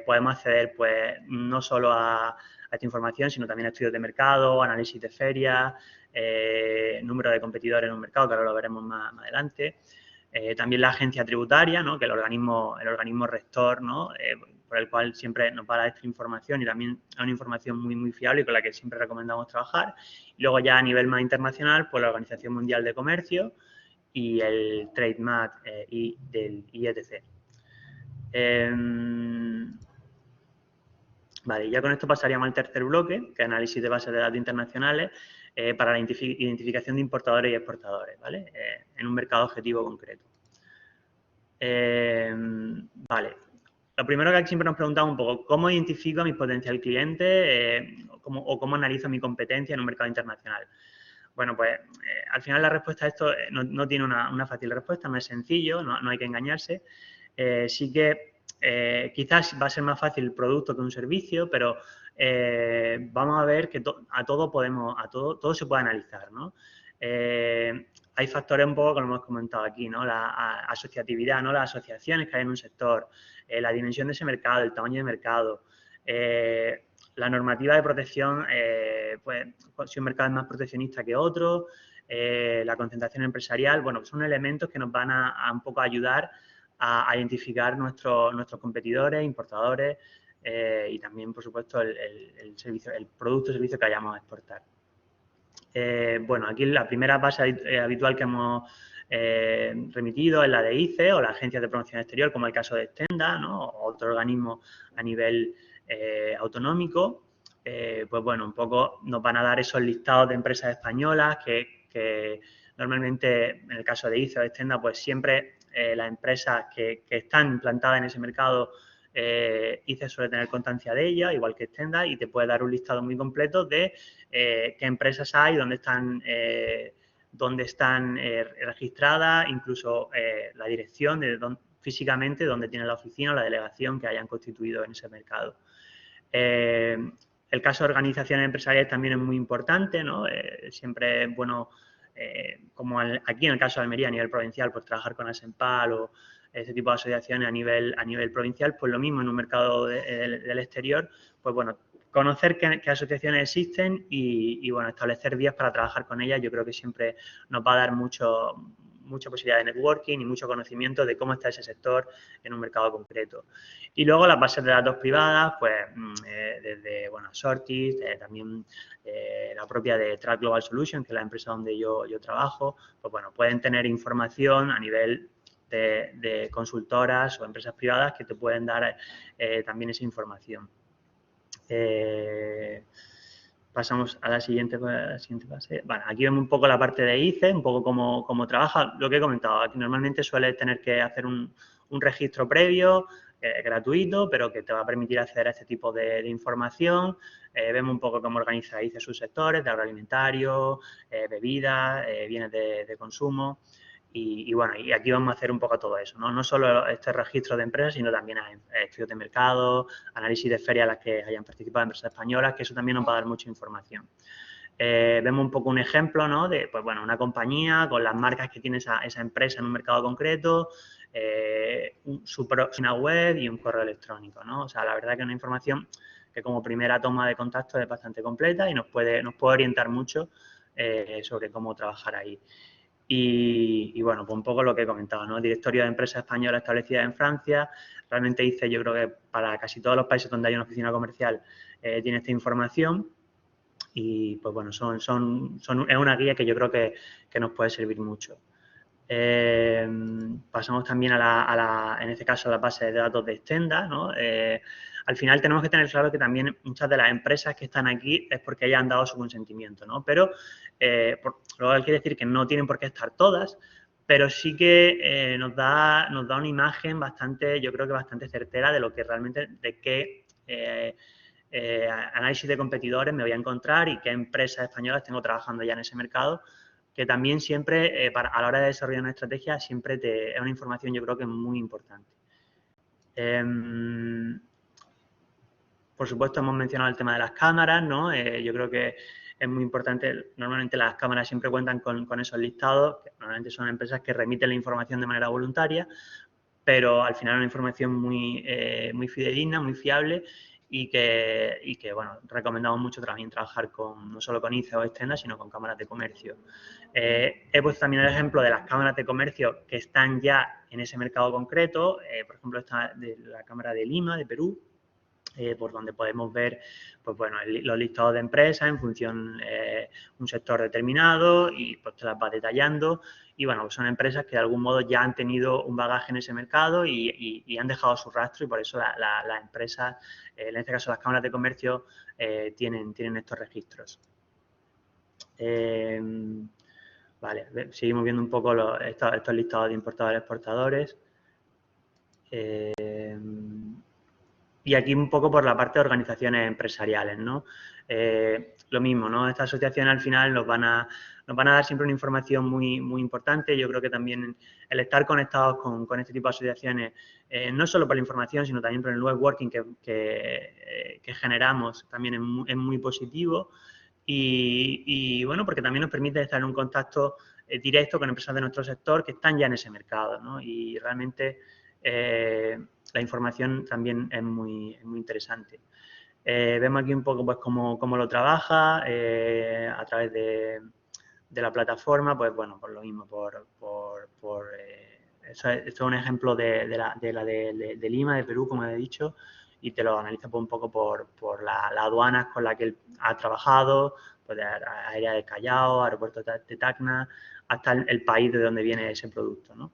[SPEAKER 1] Podemos acceder, pues, no solo a esta información, sino también a estudios de mercado, análisis de ferias, número de competidores en un mercado, que ahora lo veremos más adelante. También la agencia tributaria, ¿no? Que el organismo rector, ¿no? Por el cual siempre nos va a dar esta información y también es una información muy fiable y con la que siempre recomendamos trabajar. Y luego ya a nivel más internacional, pues la Organización Mundial de Comercio y el Trademark del IETC. Vale, ya con esto pasaríamos al tercer bloque, que es análisis de bases de datos internacionales para la identificación de importadores y exportadores, ¿vale? En un mercado objetivo concreto. Vale, lo primero que aquí siempre nos preguntamos un poco, ¿cómo identifico a mi potencial cliente o cómo analizo mi competencia en un mercado internacional? Bueno, pues al final la respuesta a esto no tiene una fácil respuesta, no es sencillo, no hay que engañarse. Sí que quizás va a ser más fácil el producto que un servicio, pero vamos a ver que todo se puede analizar, ¿no? Hay factores un poco que lo hemos comentado aquí, ¿no? La asociatividad, ¿no? Las asociaciones que hay en un sector, la dimensión de ese mercado, el tamaño de mercado, la normativa de protección, pues si un mercado es más proteccionista que otro, la concentración empresarial, bueno, son elementos que nos van a un poco ayudar a identificar nuestros competidores, importadores y también, por supuesto, el producto o servicio que vayamos a exportar. Bueno, aquí la primera base habitual que hemos remitido es la de ICE o la Agencia de Promoción Exterior, como el caso de Stenda, ¿no? O otro organismo a nivel autonómico. Pues bueno, un poco nos van a dar esos listados de empresas españolas que normalmente, en el caso de ICE o de Stenda, pues siempre las empresas que están implantadas en ese mercado, ICE suele tener constancia de ellas, igual que Stenda, y te puede dar un listado muy completo de qué empresas hay, dónde están registradas, incluso la dirección de físicamente donde tiene la oficina o la delegación que hayan constituido en ese mercado. El caso de organizaciones empresariales también es muy importante, ¿no? Siempre es bueno, como aquí en el caso de Almería a nivel provincial, pues trabajar con Asenpal o ese tipo de asociaciones a nivel provincial, pues lo mismo en un mercado del exterior, pues bueno, conocer qué asociaciones existen y bueno, establecer vías para trabajar con ellas, yo creo que siempre nos va a dar mucha posibilidad de networking y mucho conocimiento de cómo está ese sector en un mercado concreto. Y luego las bases de datos privadas, pues desde, bueno, Sortis, también la propia de Track Global Solutions, que es la empresa donde yo trabajo, pues bueno, pueden tener información a nivel de consultoras o empresas privadas que te pueden dar también esa información. Pasamos a la siguiente fase. Bueno, aquí vemos un poco la parte de ICE, un poco cómo trabaja. Lo que he comentado, aquí normalmente sueles tener que hacer un registro previo, gratuito, pero que te va a permitir acceder a este tipo de información. Vemos un poco cómo organiza ICE sus sectores de agroalimentario, bebidas, bienes de consumo. Y bueno, y aquí vamos a hacer un poco todo eso, ¿no? No solo este registro de empresas, sino también estudios de mercado, análisis de ferias a las que hayan participado empresas españolas, que eso también nos va a dar mucha información. Vemos un poco un ejemplo, ¿no? De, pues bueno, una compañía con las marcas que tiene esa empresa en un mercado concreto, su página web y un correo electrónico, ¿no? O sea, la verdad que es una información que como primera toma de contacto es bastante completa y nos puede orientar mucho sobre cómo trabajar ahí. Y bueno, pues un poco lo que he comentado, ¿no? Directorio de empresas españolas establecidas en Francia. Realmente ICE, yo creo que para casi todos los países donde hay una oficina comercial tiene esta información. Y pues bueno, es una guía que yo creo que nos puede servir mucho. Pasamos también en este caso a la base de datos de Stenda, ¿no? Al final tenemos que tener claro que también muchas de las empresas que están aquí es porque hayan dado su consentimiento, ¿no? Pero lo cual quiere decir que no tienen por qué estar todas, pero sí que nos da una imagen bastante, yo creo que bastante certera de lo que realmente, de qué análisis de competidores me voy a encontrar y qué empresas españolas tengo trabajando ya en ese mercado, que también siempre, a la hora de desarrollar una estrategia, siempre es una información yo creo que muy importante. Por supuesto, hemos mencionado el tema de las cámaras, ¿no? Yo creo que es muy importante. Normalmente las cámaras siempre cuentan con esos listados, que normalmente son empresas que remiten la información de manera voluntaria, pero al final es una información muy fidedigna, muy fiable y que, bueno, recomendamos mucho también trabajar no solo con ICE o Extenda, sino con cámaras de comercio. He puesto también el ejemplo de las cámaras de comercio que están ya en ese mercado concreto, por ejemplo, esta de la Cámara de Lima, de Perú, por donde podemos ver pues, bueno, los listados de empresas en función de un sector determinado y pues te las va detallando. Y bueno, pues son empresas que de algún modo ya han tenido un bagaje en ese mercado y han dejado su rastro y por eso las empresas, en este caso las cámaras de comercio, tienen estos registros. Vale, seguimos viendo un poco estos listados de importadores y exportadores. Y aquí un poco por la parte de organizaciones empresariales, ¿no? Lo mismo, ¿no? Estas asociaciones al final nos van a dar siempre una información muy importante. Yo creo que también el estar conectados con este tipo de asociaciones, no solo por la información, sino también por el networking que generamos, también es muy positivo. Y bueno, porque también nos permite estar en un contacto directo con empresas de nuestro sector que están ya en ese mercado, ¿no? Y realmente la información también es muy interesante. Vemos aquí un poco pues cómo lo trabaja a través de la plataforma, pues bueno, por lo mismo, esto es un ejemplo de Lima, de Perú, como he dicho, y te lo analiza un poco por las aduanas con las que él ha trabajado, pues de Aérea del Callao, Aeropuerto de Tacna, hasta el país de donde viene ese producto, ¿no?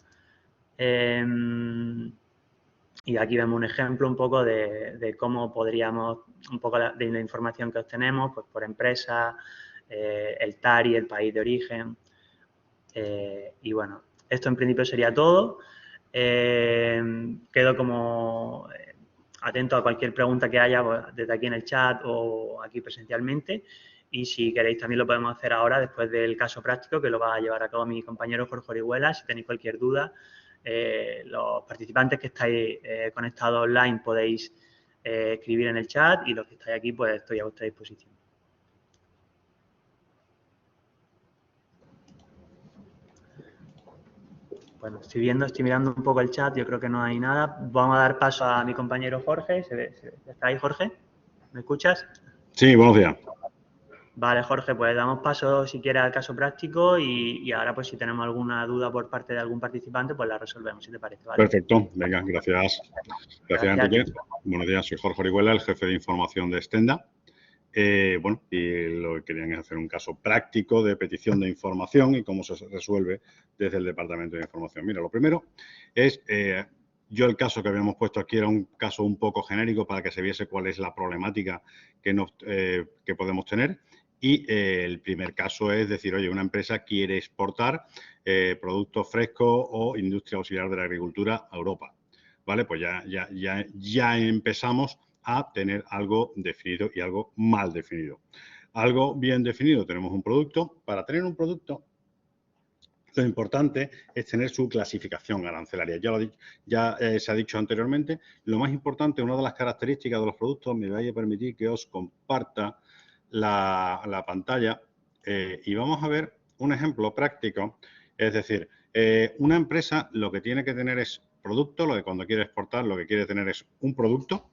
[SPEAKER 1] Y aquí vemos un ejemplo un poco de cómo podríamos, un poco de la información que obtenemos, pues por empresa, el TARI, el país de origen. Y bueno, esto en principio sería todo. Quedo como atento a cualquier pregunta que haya pues, desde aquí en el chat o aquí presencialmente. Y si queréis también lo podemos hacer ahora después del caso práctico que lo va a llevar a cabo mi compañero Jorge Orihuela. Si tenéis cualquier duda, los participantes que estáis conectados online podéis escribir en el chat y los que estáis aquí pues estoy a vuestra disposición. Bueno, estoy mirando un poco el chat, yo creo que no hay nada. Vamos a dar paso a mi compañero Jorge. ¿Está ahí, Jorge? ¿Me escuchas?
[SPEAKER 7] Sí, buenos días.
[SPEAKER 1] Vale, Jorge, pues damos paso si quieres al caso práctico y ahora pues si tenemos alguna duda por parte de algún participante pues la resolvemos, si te parece. ¿Vale?
[SPEAKER 7] Perfecto, venga, gracias. Gracias, Enrique. Buenos días, soy Jorge Orihuela, el jefe de información de Extenda. Bueno, y lo que querían es hacer un caso práctico de petición de información y cómo se resuelve desde el Departamento de Información. Mira, lo primero es, yo el caso que habíamos puesto aquí era un caso un poco genérico para que se viese cuál es la problemática que podemos tener. Y el primer caso es decir, oye, una empresa quiere exportar productos frescos o industria auxiliar de la agricultura a Europa. ¿Vale? Pues ya empezamos a tener algo definido y algo mal definido. Algo bien definido, tenemos un producto. Para tener un producto, lo importante es tener su clasificación arancelaria. Ya se ha dicho anteriormente, lo más importante, una de las características de los productos, me vaya a permitir que os comparta la pantalla y vamos a ver un ejemplo práctico. Es decir, una empresa lo que tiene que tener es producto, lo que cuando quiere exportar lo que quiere tener es un producto,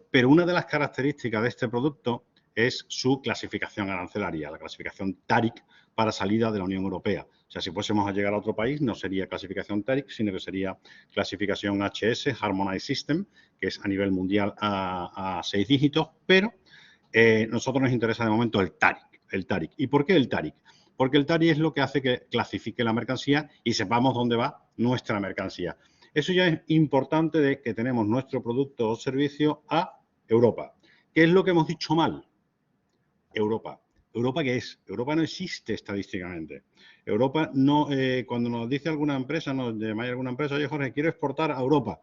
[SPEAKER 7] pero una de las características de este producto es su clasificación arancelaria, la clasificación TARIC para salida de la Unión Europea. O sea, si fuésemos a llegar a otro país, no sería clasificación TARIC, sino que sería clasificación HS, Harmonized System, que es a nivel mundial a 6 dígitos, pero nosotros nos interesa de momento el TARIC. ¿Y por qué el TARIC? Porque el TARIC es lo que hace que clasifique la mercancía y sepamos dónde va nuestra mercancía. Eso ya es importante de que tenemos nuestro producto o servicio a Europa. ¿Qué es lo que hemos dicho mal? Europa. ¿Europa qué es? Europa no existe estadísticamente. Europa no, cuando nos dice alguna empresa, nos llama alguna empresa, oye Jorge, quiero exportar a Europa.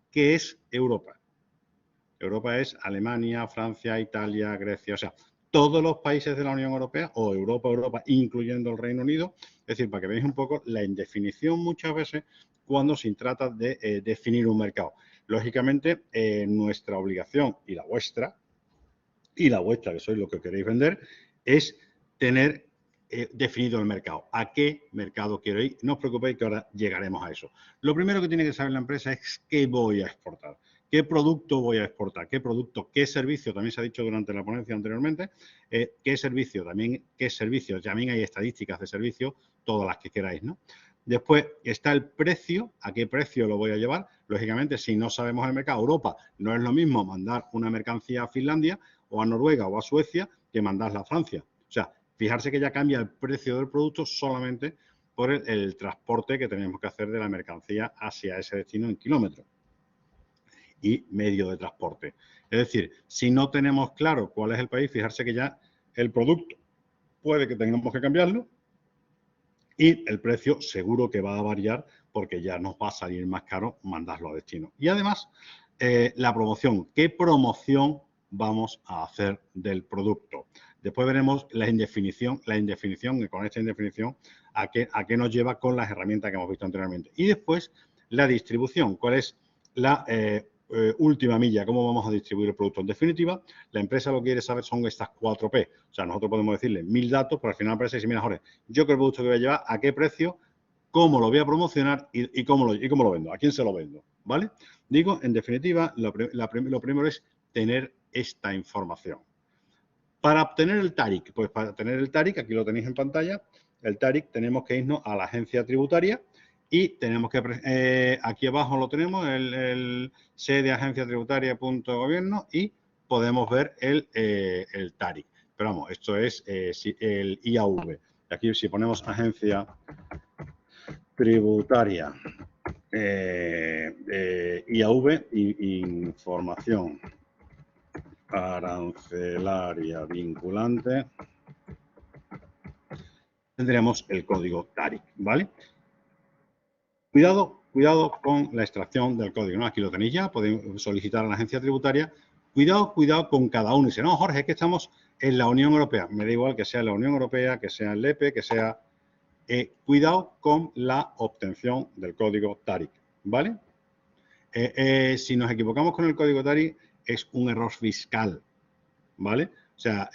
[SPEAKER 7] ¿Qué es Europa? Europa es Alemania, Francia, Italia, Grecia, o sea, todos los países de la Unión Europea o Europa, incluyendo el Reino Unido. Es decir, para que veáis un poco la indefinición muchas veces cuando se trata de definir un mercado. Lógicamente, nuestra obligación y la vuestra, que sois lo que queréis vender, es tener definido el mercado. ¿A qué mercado quiero ir? No os preocupéis que ahora llegaremos a eso. Lo primero que tiene que saber la empresa es qué voy a exportar. ¿Qué producto voy a exportar? ¿Qué producto? ¿Qué servicio? También se ha dicho durante la ponencia anteriormente. ¿Qué servicio? También, ¿qué servicios? También hay estadísticas de servicio, todas las que queráis, ¿no? Después está el precio. ¿A qué precio lo voy a llevar? Lógicamente, si no sabemos el mercado, Europa, no es lo mismo mandar una mercancía a Finlandia o a Noruega o a Suecia que mandarla a Francia. O sea, fijarse que ya cambia el precio del producto solamente por el transporte que tenemos que hacer de la mercancía hacia ese destino en kilómetros y medio de transporte. Es decir, si no tenemos claro cuál es el país, fijarse que ya el producto puede que tengamos que cambiarlo y el precio seguro que va a variar porque ya nos va a salir más caro mandarlo a destino. Y además, la promoción. ¿Qué promoción vamos a hacer del producto? Después veremos la indefinición, y con esta indefinición, a qué nos lleva con las herramientas que hemos visto anteriormente. Y después, la distribución. ¿Cuál es la última milla? ¿Cómo vamos a distribuir el producto? En definitiva, la empresa lo que quiere saber son estas 4 P. O sea, nosotros podemos decirle 1000 datos, pero al final la empresa dice, mira, Jorge, yo qué producto que voy a llevar, a qué precio, cómo lo voy a promocionar y cómo lo vendo, a quién se lo vendo, ¿vale? Digo, en definitiva, lo primero es tener esta información. Para obtener el TARIC, pues para tener el TARIC, aquí lo tenéis en pantalla, el TARIC tenemos que irnos a la agencia tributaria y tenemos que, aquí abajo lo tenemos, el sede agenciatributaria.gobierno y podemos ver el TARIC. Pero vamos, esto es el IAV. Aquí si ponemos agencia tributaria, IAV, información arancelaria vinculante, tendremos el código TARIC, ¿vale? Cuidado con la extracción del código, ¿no? Aquí lo tenéis ya, podéis solicitar a la agencia tributaria. Cuidado con cada uno. Dice, no, Jorge, es que estamos en la Unión Europea. Me da igual que sea la Unión Europea, que sea el EPE, que sea... cuidado con la obtención del código TARIC, ¿vale? Si nos equivocamos con el código TARIC, es un error fiscal, ¿vale? O sea,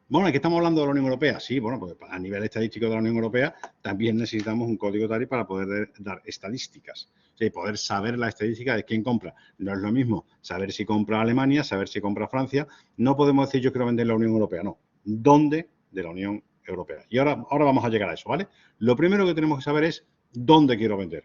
[SPEAKER 7] bueno, aquí estamos hablando de la Unión Europea. Sí, bueno, pues a nivel estadístico de la Unión Europea también necesitamos un código TARIC para poder dar estadísticas. O sea, poder saber la estadística de quién compra. No es lo mismo saber si compra Alemania, saber si compra Francia. No podemos decir yo quiero vender en la Unión Europea, no. ¿Dónde de la Unión Europea? Y ahora vamos a llegar a eso, ¿vale? Lo primero que tenemos que saber es dónde quiero vender.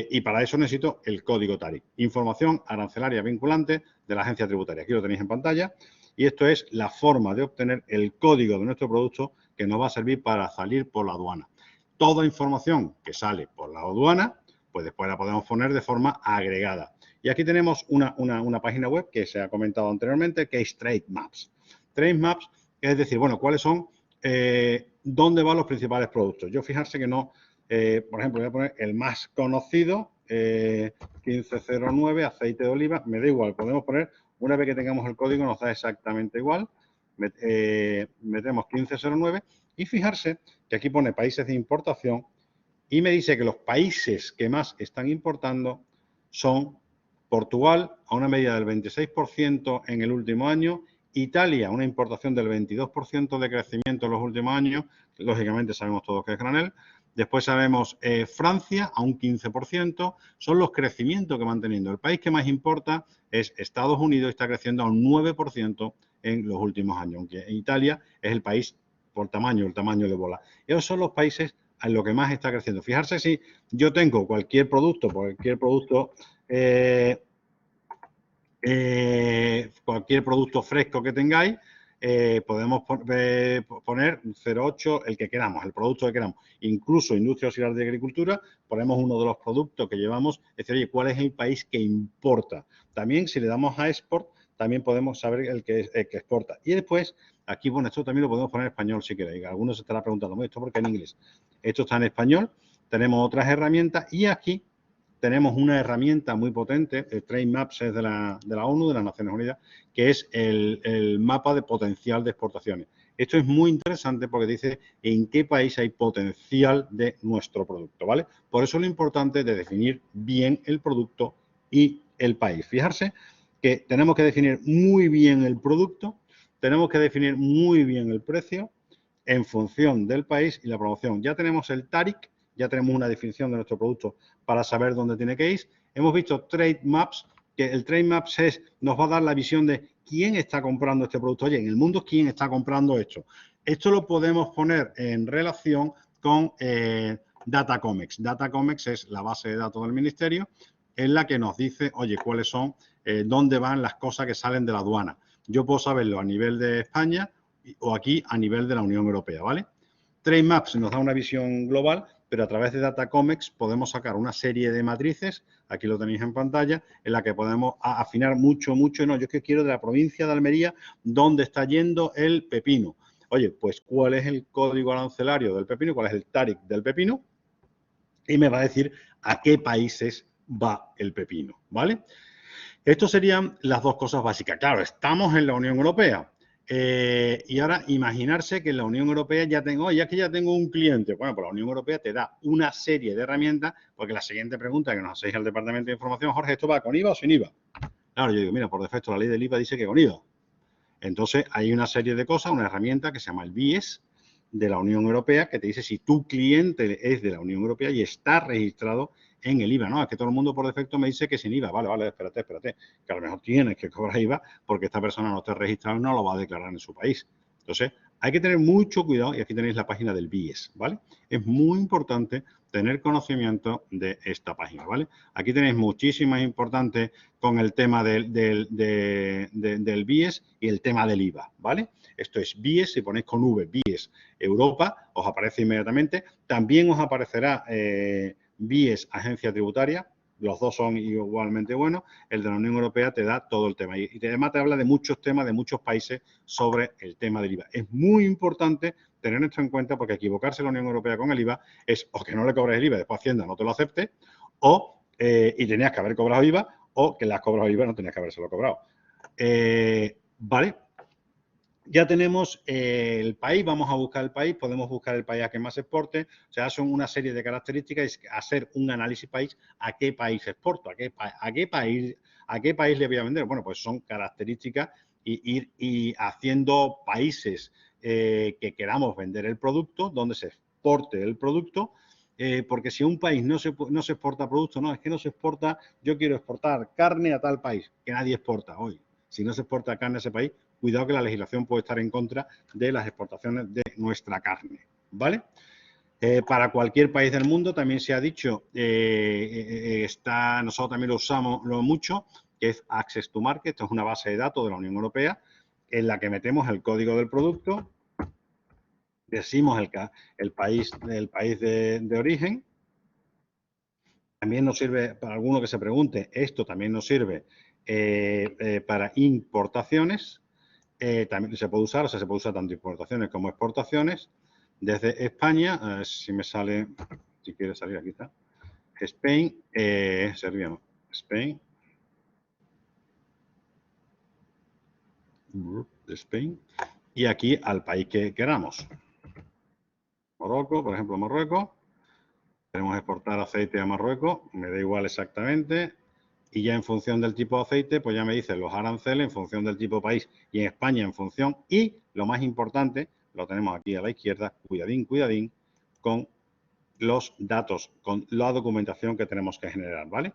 [SPEAKER 7] Y para eso necesito el código TARIC. Información arancelaria vinculante de la agencia tributaria. Aquí lo tenéis en pantalla. Y esto es la forma de obtener el código de nuestro producto que nos va a servir para salir por la aduana. Toda información que sale por la aduana, pues después la podemos poner de forma agregada. Y aquí tenemos una página web que se ha comentado anteriormente, que es Trade Maps. Trade Maps, es decir, bueno, ¿cuáles son? ¿Dónde van los principales productos? Yo fijarse que no, por ejemplo, voy a poner el más conocido, 1509, aceite de oliva, me da igual, podemos poner, una vez que tengamos el código nos da exactamente igual, metemos 1509 y fijarse que aquí pone países de importación y me dice que los países que más están importando son Portugal, a una medida del 26% en el último año, Italia, una importación del 22% de crecimiento en los últimos años, lógicamente sabemos todos que es granel. Después sabemos Francia, a un 15%, son los crecimientos que van teniendo. El país que más importa es Estados Unidos, está creciendo a un 9% en los últimos años, aunque Italia es el país por tamaño, el tamaño de bola. Esos son los países en los que más está creciendo. Fijarse si yo tengo cualquier producto fresco que tengáis, podemos poner 08, el que queramos, el producto que queramos. Incluso industria auxiliar de agricultura, ponemos uno de los productos que llevamos, es decir, oye, ¿cuál es el país que importa? También, si le damos a export, también podemos saber el que exporta. Y después, aquí, bueno, esto también lo podemos poner en español si queréis. Algunos se estarán preguntando, ¿esto por qué en inglés? Esto está en español, tenemos otras herramientas y aquí tenemos una herramienta muy potente, el Trade Maps es de la ONU, de las Naciones Unidas, que es el mapa de potencial de exportaciones. Esto es muy interesante porque dice en qué país hay potencial de nuestro producto, ¿vale? Por eso lo importante de definir bien el producto y el país. Fijarse que tenemos que definir muy bien el producto, tenemos que definir muy bien el precio, en función del país y la promoción. Ya tenemos el TARIC, ya tenemos una definición de nuestro producto para saber dónde tiene que ir. Hemos visto Trade Maps, que el Trade Maps nos va a dar la visión de quién está comprando este producto. Oye, en el mundo, ¿quién está comprando esto? Esto lo podemos poner en relación con Datacomex. Datacomex es la base de datos del ministerio, en la que nos dice, oye, cuáles son, dónde van las cosas que salen de la aduana. Yo puedo saberlo a nivel de España o aquí a nivel de la Unión Europea, ¿vale? Trade Maps nos da una visión global, pero a través de Datacomex podemos sacar una serie de matrices, aquí lo tenéis en pantalla, en la que podemos afinar mucho. No, yo es que quiero de la provincia de Almería, dónde está yendo el pepino. Oye, pues, ¿cuál es el código arancelario del pepino? ¿Cuál es el TARIC del pepino? Y me va a decir a qué países va el pepino, ¿vale? Estas serían las dos cosas básicas. Claro, estamos en la Unión Europea. Y ahora imaginarse que en la Unión Europea ya tengo un cliente. Bueno, pues la Unión Europea te da una serie de herramientas, porque la siguiente pregunta que nos hacéis al Departamento de Información, Jorge, ¿esto va con IVA o sin IVA? Claro, yo digo, mira, por defecto la ley del IVA dice que con IVA. Entonces, hay una serie de cosas, una herramienta que se llama el BIES de la Unión Europea, que te dice si tu cliente es de la Unión Europea y está registrado en el IVA. No, es que todo el mundo por defecto me dice que sin IVA. Vale, espérate, que a lo mejor tienes que cobrar IVA porque esta persona no está registrada y no lo va a declarar en su país. Entonces, hay que tener mucho cuidado y aquí tenéis la página del BIES, ¿vale? Es muy importante tener conocimiento de esta página, ¿vale? Aquí tenéis muchísimas importantes con el tema del BIES y el tema del IVA, ¿vale? Esto es BIES, si ponéis con V, BIES Europa, os aparece inmediatamente. También os aparecerá BIES Agencia Tributaria, los dos son igualmente buenos. El de la Unión Europea te da todo el tema y además te habla de muchos temas de muchos países sobre el tema del IVA. Es muy importante tener esto en cuenta porque equivocarse la Unión Europea con el IVA es o que no le cobres el IVA, después Hacienda no te lo acepte, o y tenías que haber cobrado IVA, o que le has cobrado IVA y no tenías que habérselo cobrado. Vale. Ya tenemos el país, vamos a buscar el país, podemos buscar el país a que más exporte, o sea, son una serie de características, hacer un análisis país, a qué país exporto, a qué país le voy a vender. Bueno, pues son características y ir haciendo países que queramos vender el producto, donde se exporte el producto, porque si un país no se exporta producto, no, es que no se exporta, yo quiero exportar carne a tal país, que nadie exporta hoy. Si no se exporta carne a ese país, cuidado que la legislación puede estar en contra de las exportaciones de nuestra carne, ¿vale? Para cualquier país del mundo también se ha dicho, nosotros también lo usamos mucho, que es Access to Market. Esto es una base de datos de la Unión Europea en la que metemos el código del producto, decimos el país de origen. También nos sirve, para alguno que se pregunte, esto también nos sirve para importaciones. También se puede usar, o sea, se puede usar tanto importaciones como exportaciones. Desde España, si me sale, si quiere salir, aquí está. Spain, Serbia no, Spain. Spain. Y aquí al país que queramos. Marruecos, por ejemplo, Marruecos. Queremos exportar aceite a Marruecos, me da igual exactamente. Y ya en función del tipo de aceite, pues ya me dicen los aranceles en función del tipo de país y en España en función. Y lo más importante, lo tenemos aquí a la izquierda, cuidadín, con los datos, con la documentación que tenemos que generar, ¿vale?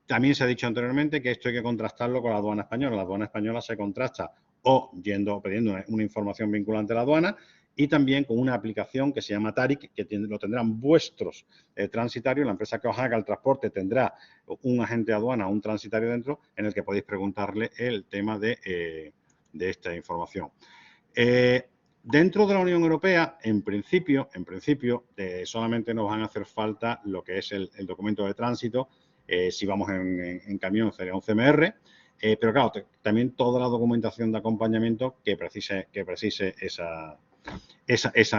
[SPEAKER 7] También se ha dicho anteriormente que esto hay que contrastarlo con la aduana española. La aduana española se contrasta o pidiendo una información vinculante a la aduana y también con una aplicación que se llama TARIC, que lo tendrán vuestros transitarios. La empresa que os haga el transporte tendrá un agente de aduana, un transitario dentro, en el que podéis preguntarle el tema de esta información. Dentro de la Unión Europea, en principio, solamente nos van a hacer falta lo que es el documento de tránsito. Si vamos en camión sería un CMR, pero claro, también toda la documentación de acompañamiento que precise esa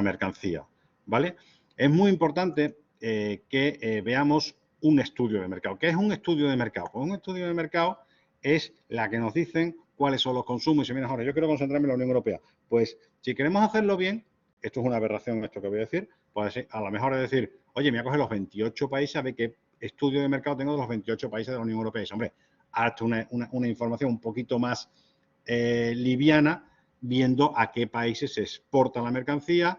[SPEAKER 7] mercancía, ¿vale? Es muy importante que veamos un estudio de mercado. ¿Qué es un estudio de mercado? Pues un estudio de mercado es la que nos dicen cuáles son los consumos. Y si mira, ahora yo quiero concentrarme en la Unión Europea. Pues si queremos hacerlo bien, esto es una aberración esto que voy a decir, pues a lo mejor es decir, oye, me voy a coger los 28 países a ver qué estudio de mercado tengo de los 28 países de la Unión Europea. Y dice, hombre, hazte una información un poquito más liviana viendo a qué países se exporta la mercancía.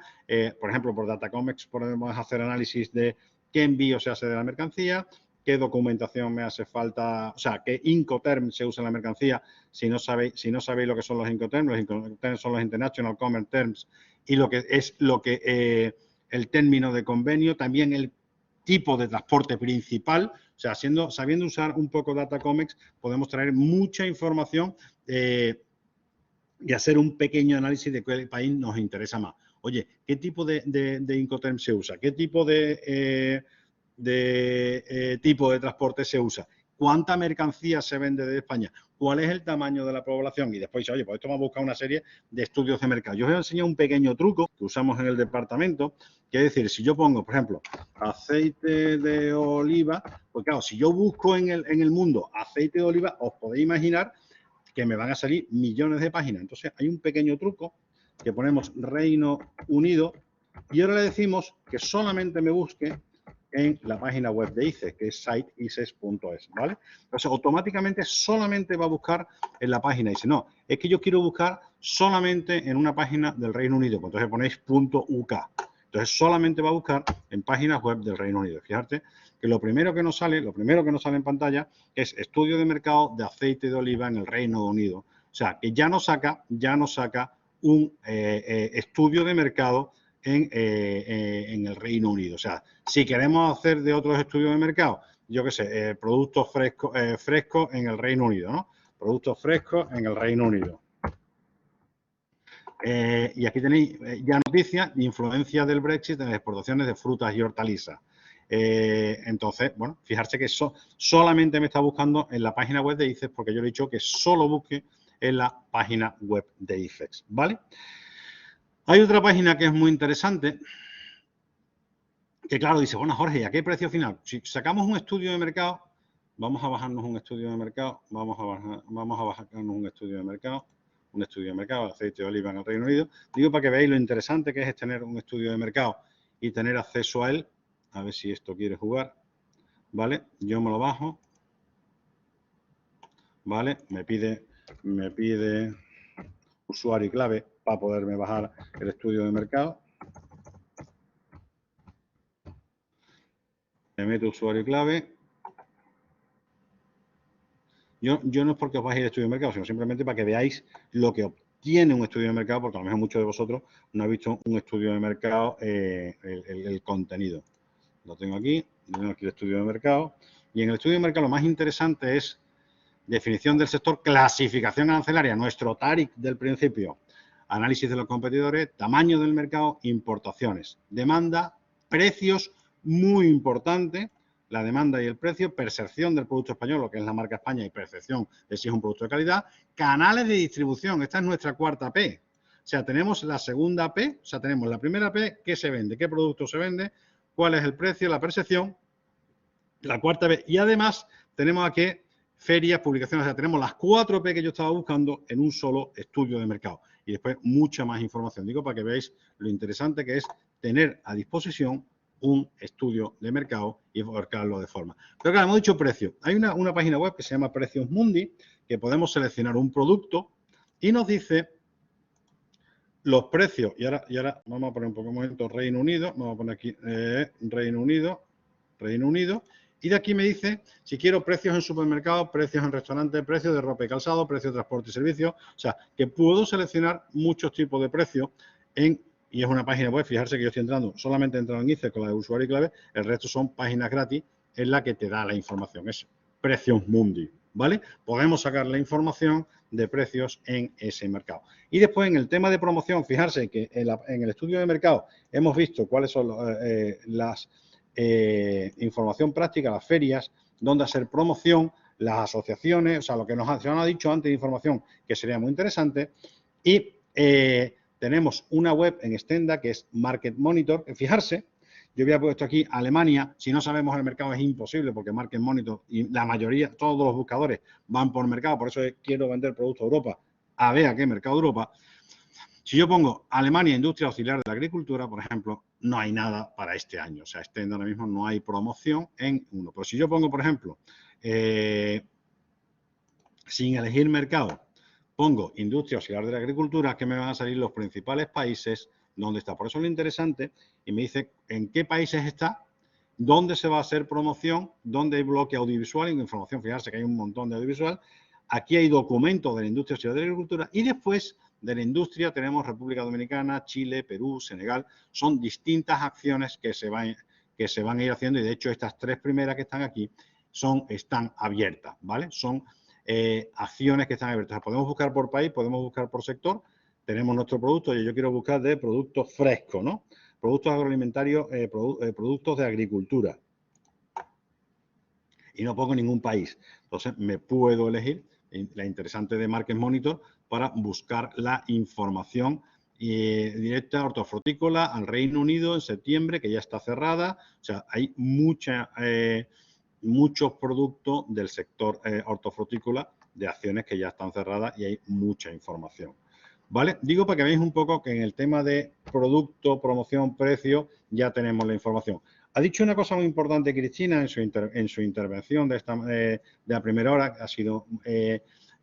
[SPEAKER 7] Por ejemplo, por Datacomex podemos hacer análisis de qué envío se hace de la mercancía, qué documentación me hace falta, o sea, qué Incoterm se usa en la mercancía. Si no sabéis lo que son los Incoterms son los International Commerce Terms y lo que es el término de convenio, también el tipo de transporte principal. O sea, sabiendo usar un poco Datacomex, podemos traer mucha información y hacer un pequeño análisis de qué país nos interesa más. Oye, ¿qué tipo de Incoterm se usa? ¿Qué tipo de tipo de transporte se usa? ¿Cuánta mercancía se vende de España? ¿Cuál es el tamaño de la población? Y después, oye, pues esto vamos a buscar una serie de estudios de mercado. Yo os voy a enseñar un pequeño truco que usamos en el departamento, que es decir, si yo pongo, por ejemplo, aceite de oliva, pues claro, si yo busco en el mundo aceite de oliva, os podéis imaginar que me van a salir millones de páginas. Entonces, hay un pequeño truco que ponemos Reino Unido y ahora le decimos que solamente me busque en la página web de ICES, que es siteices.es, ¿vale? Entonces, automáticamente solamente va a buscar en la página. Y dice, no, es que yo quiero buscar solamente en una página del Reino Unido. Pues entonces ponéis .uk. Entonces, solamente va a buscar en páginas web del Reino Unido. Fíjate que lo primero que nos sale en pantalla es estudio de mercado de aceite de oliva en el Reino Unido. O sea, que ya nos saca un estudio de mercado en el Reino Unido. O sea, si queremos hacer de otros estudios de mercado, yo qué sé, productos frescos en el Reino Unido, ¿no? Productos frescos en el Reino Unido. Y aquí tenéis ya noticias de influencia del Brexit en las exportaciones de frutas y hortalizas. Entonces, bueno, fijarse que solamente me está buscando en la página web de ICES porque yo le he dicho que solo busque en la página web de ICES, ¿vale? Hay otra página que es muy interesante, que claro, dice, bueno, Jorge, ¿y a qué precio final? Si sacamos un estudio de mercado, vamos a bajarnos un estudio de mercado, vamos a bajarnos un estudio de mercado, aceite de oliva en el Reino Unido. Digo para que veáis lo interesante que es tener un estudio de mercado y tener acceso a él. A ver si esto quiere jugar, ¿vale? Yo me lo bajo, ¿vale? Me pide usuario y clave para poderme bajar el estudio de mercado. Me meto usuario y clave. Yo no es porque os bajéis el estudio de mercado, sino simplemente para que veáis lo que obtiene un estudio de mercado, porque a lo mejor muchos de vosotros no habéis visto un estudio de mercado, el contenido. Lo tengo aquí el estudio de mercado. Y en el estudio de mercado lo más interesante es definición del sector, clasificación arancelaria, nuestro TARIC del principio, análisis de los competidores, tamaño del mercado, importaciones, demanda, precios, muy importante, la demanda y el precio, percepción del producto español, lo que es la marca España y percepción de si es un producto de calidad, canales de distribución, esta es nuestra cuarta P. O sea, tenemos la segunda P, o sea, tenemos la primera P, qué se vende, qué producto se vende, cuál es el precio, la percepción, la cuarta P. Y además tenemos aquí ferias, publicaciones, o sea, tenemos las 4 P que yo estaba buscando en un solo estudio de mercado. Y después mucha más información. Digo para que veáis lo interesante que es tener a disposición un estudio de mercado y enfocarlo de forma. Pero claro, hemos dicho precio. Hay una página web que se llama Precios Mundi, que podemos seleccionar un producto y nos dice los precios. Y ahora vamos a poner un momento Reino Unido, vamos a poner aquí Reino Unido. Y de aquí me dice si quiero precios en supermercados, precios en restaurantes, precios de ropa y calzado, precios de transporte y servicios. O sea, que puedo seleccionar muchos tipos de precios y es una página web. Fijarse que yo estoy solamente he entrado en ICES con la de usuario y clave. El resto son páginas gratis en la que te da la información. Es Precios Mundi, ¿vale? Podemos sacar la información de precios en ese mercado. Y después en el tema de promoción, fijarse que en el estudio de mercado hemos visto cuáles son las información práctica, las ferias, dónde hacer promoción, las asociaciones, o sea, lo que nos han dicho antes de información que sería muy interesante. Y tenemos una web en Stenda que es Market Monitor. Fijarse, yo había puesto aquí Alemania. Si no sabemos el mercado es imposible porque Market Monitor y la mayoría, todos los buscadores van por mercado. Por eso quiero vender productos a Europa. A ver a qué mercado de Europa. Si yo pongo Alemania, industria auxiliar de la agricultura, por ejemplo, no hay nada para este año. O sea, Stenda ahora mismo no hay promoción en uno. Pero si yo pongo, por ejemplo, sin elegir mercado, pongo industria auxiliar de la agricultura, que me van a salir los principales países donde está. Por eso es lo interesante, y me dice en qué países está, dónde se va a hacer promoción, dónde hay bloque audiovisual y información. Fíjense que hay un montón de audiovisual. Aquí hay documentos de la industria auxiliar de la agricultura y después de la industria tenemos República Dominicana, Chile, Perú, Senegal. Son distintas acciones que se van a ir haciendo y de hecho estas 3 primeras que están aquí están abiertas, ¿vale? Son acciones que están abiertas. Podemos buscar por país, podemos buscar por sector. Tenemos nuestro producto y yo quiero buscar de productos frescos, ¿no? Productos agroalimentarios, productos de agricultura. Y no pongo ningún país. Entonces, me puedo elegir la interesante de Market Monitor para buscar la información directa hortofrutícola al Reino Unido en septiembre, que ya está cerrada. O sea, hay muchos productos del sector hortofrutícola de acciones que ya están cerradas y hay mucha información. ¿Vale? Digo para que veáis un poco que en el tema de producto, promoción, precio, ya tenemos la información. Ha dicho una cosa muy importante Cristina en su intervención de la primera hora, que ha sido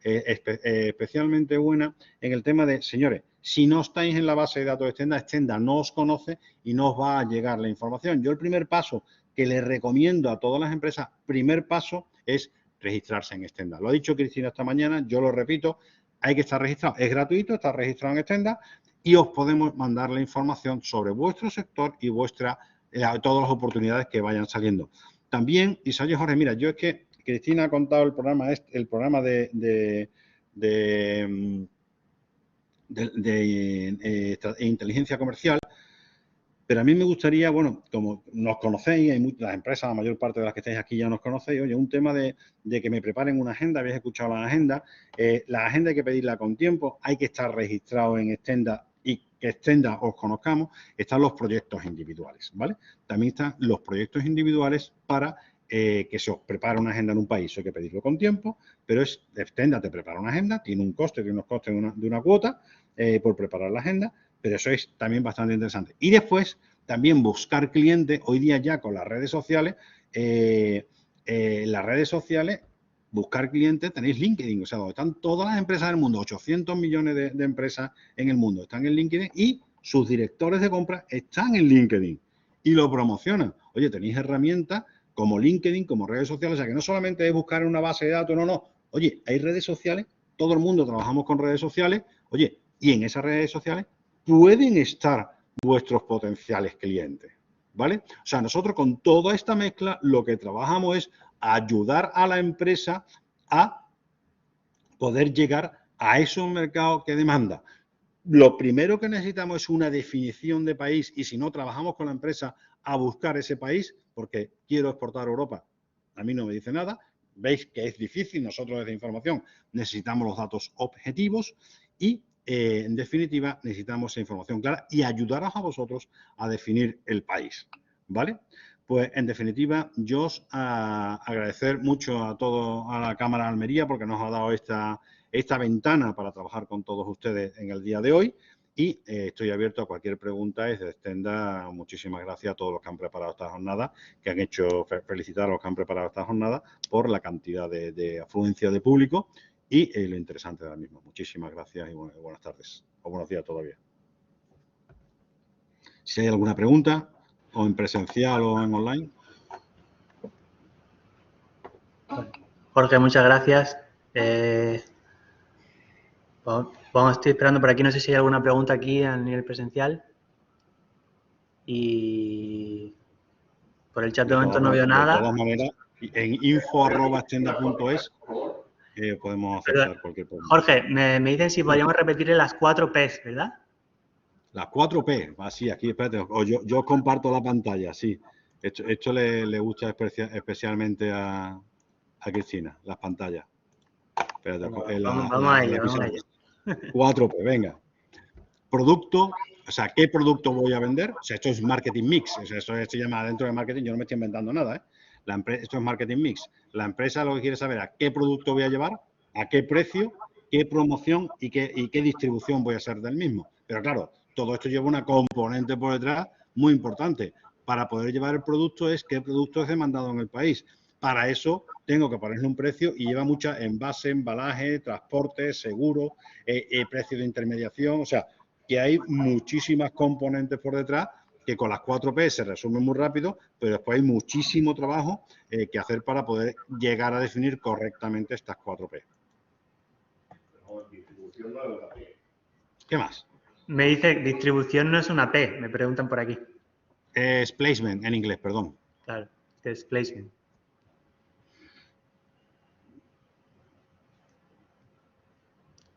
[SPEAKER 7] especialmente buena en el tema de, señores, si no estáis en la base de datos de Stenda, Stenda no os conoce y no os va a llegar la información. Yo el primer paso que le recomiendo a todas las empresas, primer paso es registrarse en Stenda. Lo ha dicho Cristina esta mañana, yo lo repito, hay que estar registrado. Es gratuito, está registrado en Stenda y os podemos mandar la información sobre vuestro sector y todas las oportunidades que vayan saliendo. También, Isaías Jorge, mira, yo es que Cristina ha contado el programa de inteligencia comercial, pero a mí me gustaría, bueno, como nos conocéis, hay muchas empresas, la mayor parte de las que estáis aquí ya nos conocéis, oye, un tema de que me preparen una agenda, habéis escuchado la agenda hay que pedirla con tiempo, hay que estar registrado en Stenda y que Stenda os conozcamos, están los proyectos individuales, ¿vale? También están los proyectos individuales para que se os prepare una agenda en un país, hay que pedirlo con tiempo, pero Stenda te prepara una agenda, tiene un coste, tiene unos costes de una cuota por preparar la agenda, pero eso es también bastante interesante. Y después, también buscar clientes, hoy día ya con las redes sociales, buscar clientes, tenéis LinkedIn, o sea, donde están todas las empresas del mundo, 800 millones de empresas en el mundo están en LinkedIn y sus directores de compra están en LinkedIn y lo promocionan. Oye, tenéis herramientas como LinkedIn, como redes sociales, o sea, que no solamente es buscar en una base de datos, no. Oye, hay redes sociales, todo el mundo trabajamos con redes sociales, oye, y en esas redes sociales pueden estar vuestros potenciales clientes, ¿vale? O sea, nosotros con toda esta mezcla lo que trabajamos es ayudar a la empresa a poder llegar a esos mercados que demanda. Lo primero que necesitamos es una definición de país y si no, trabajamos con la empresa a buscar ese país porque quiero exportar a Europa. A mí no me dice nada. Veis que es difícil. Nosotros desde información necesitamos los datos objetivos y en definitiva, necesitamos esa información clara y ayudaros a vosotros a definir el país, ¿vale? Pues, en definitiva, yo os agradecer mucho a la Cámara de Almería porque nos ha dado esta ventana para trabajar con todos ustedes en el día de hoy y estoy abierto a cualquier pregunta desde Stenda. Muchísimas gracias a todos los que han preparado esta jornada, felicitar a los que han preparado esta jornada por la cantidad de afluencia de público y lo interesante de la misma. Muchísimas gracias y buenas tardes. O buenos días todavía. Si hay alguna pregunta, o en presencial o en online.
[SPEAKER 1] Jorge, muchas gracias. Estoy esperando por aquí. No sé si hay alguna pregunta aquí a nivel presencial. Y por el chat de momento no veo nada.
[SPEAKER 7] De todas maneras, en info@stenda.es podemos aceptar cualquier pregunta.
[SPEAKER 1] Jorge, me dicen si podríamos repetirle las 4 P's, ¿verdad?
[SPEAKER 7] Las 4 P, sí, aquí, espérate, yo comparto la pantalla, sí. Esto le gusta especialmente a Cristina, las pantallas. Espérate,
[SPEAKER 1] vamos a ello.
[SPEAKER 7] 4 P, venga. Producto, o sea, ¿qué producto voy a vender? O sea, esto es marketing mix, o sea, esto se llama dentro de marketing, yo no me estoy inventando nada, ¿eh? Esto es marketing mix. La empresa lo que quiere saber es qué producto voy a llevar, a qué precio, qué promoción y qué distribución voy a hacer del mismo. Pero claro, todo esto lleva una componente por detrás muy importante. Para poder llevar el producto es qué producto es demandado en el país. Para eso tengo que ponerle un precio y lleva mucha envase, embalaje, transporte, seguro, precio de intermediación. O sea, que hay muchísimas componentes por detrás que con las 4P se resumen muy rápido, pero después hay muchísimo trabajo que hacer para poder llegar a definir correctamente estas 4P. ¿Qué más?
[SPEAKER 1] Me dice, distribución no es una P, me preguntan por aquí.
[SPEAKER 7] Es placement en inglés, perdón.
[SPEAKER 1] Claro, es placement.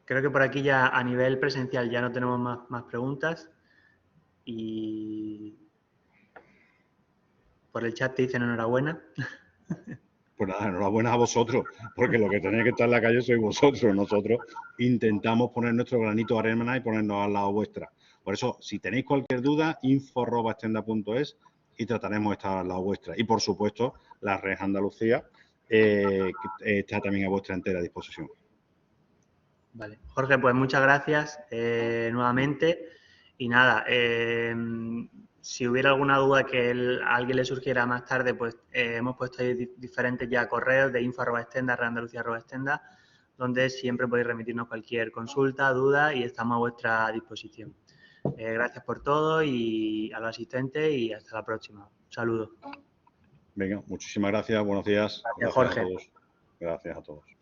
[SPEAKER 1] Creo que por aquí ya a nivel presencial ya no tenemos más preguntas. Y por el chat te dicen enhorabuena.
[SPEAKER 7] Pues nada, enhorabuena a vosotros, porque lo que tenéis que estar en la calle sois vosotros. Nosotros intentamos poner nuestro granito de arena y ponernos al lado vuestra. Por eso, si tenéis cualquier duda, info@stenda.es y trataremos de estar al lado vuestra. Y, por supuesto, la red Andalucía que está también a vuestra entera disposición.
[SPEAKER 1] Vale. Jorge, pues muchas gracias nuevamente. Y nada, si hubiera alguna duda que a alguien le surgiera más tarde, pues hemos puesto ahí diferentes ya correos de info@stenda, redandalucia@stenda, donde siempre podéis remitirnos cualquier consulta, duda y estamos a vuestra disposición. Gracias por todo y a los asistentes y hasta la próxima. Un saludo.
[SPEAKER 7] Venga, muchísimas gracias. Buenos días.
[SPEAKER 1] Gracias, Jorge.
[SPEAKER 7] A todos. Gracias a todos.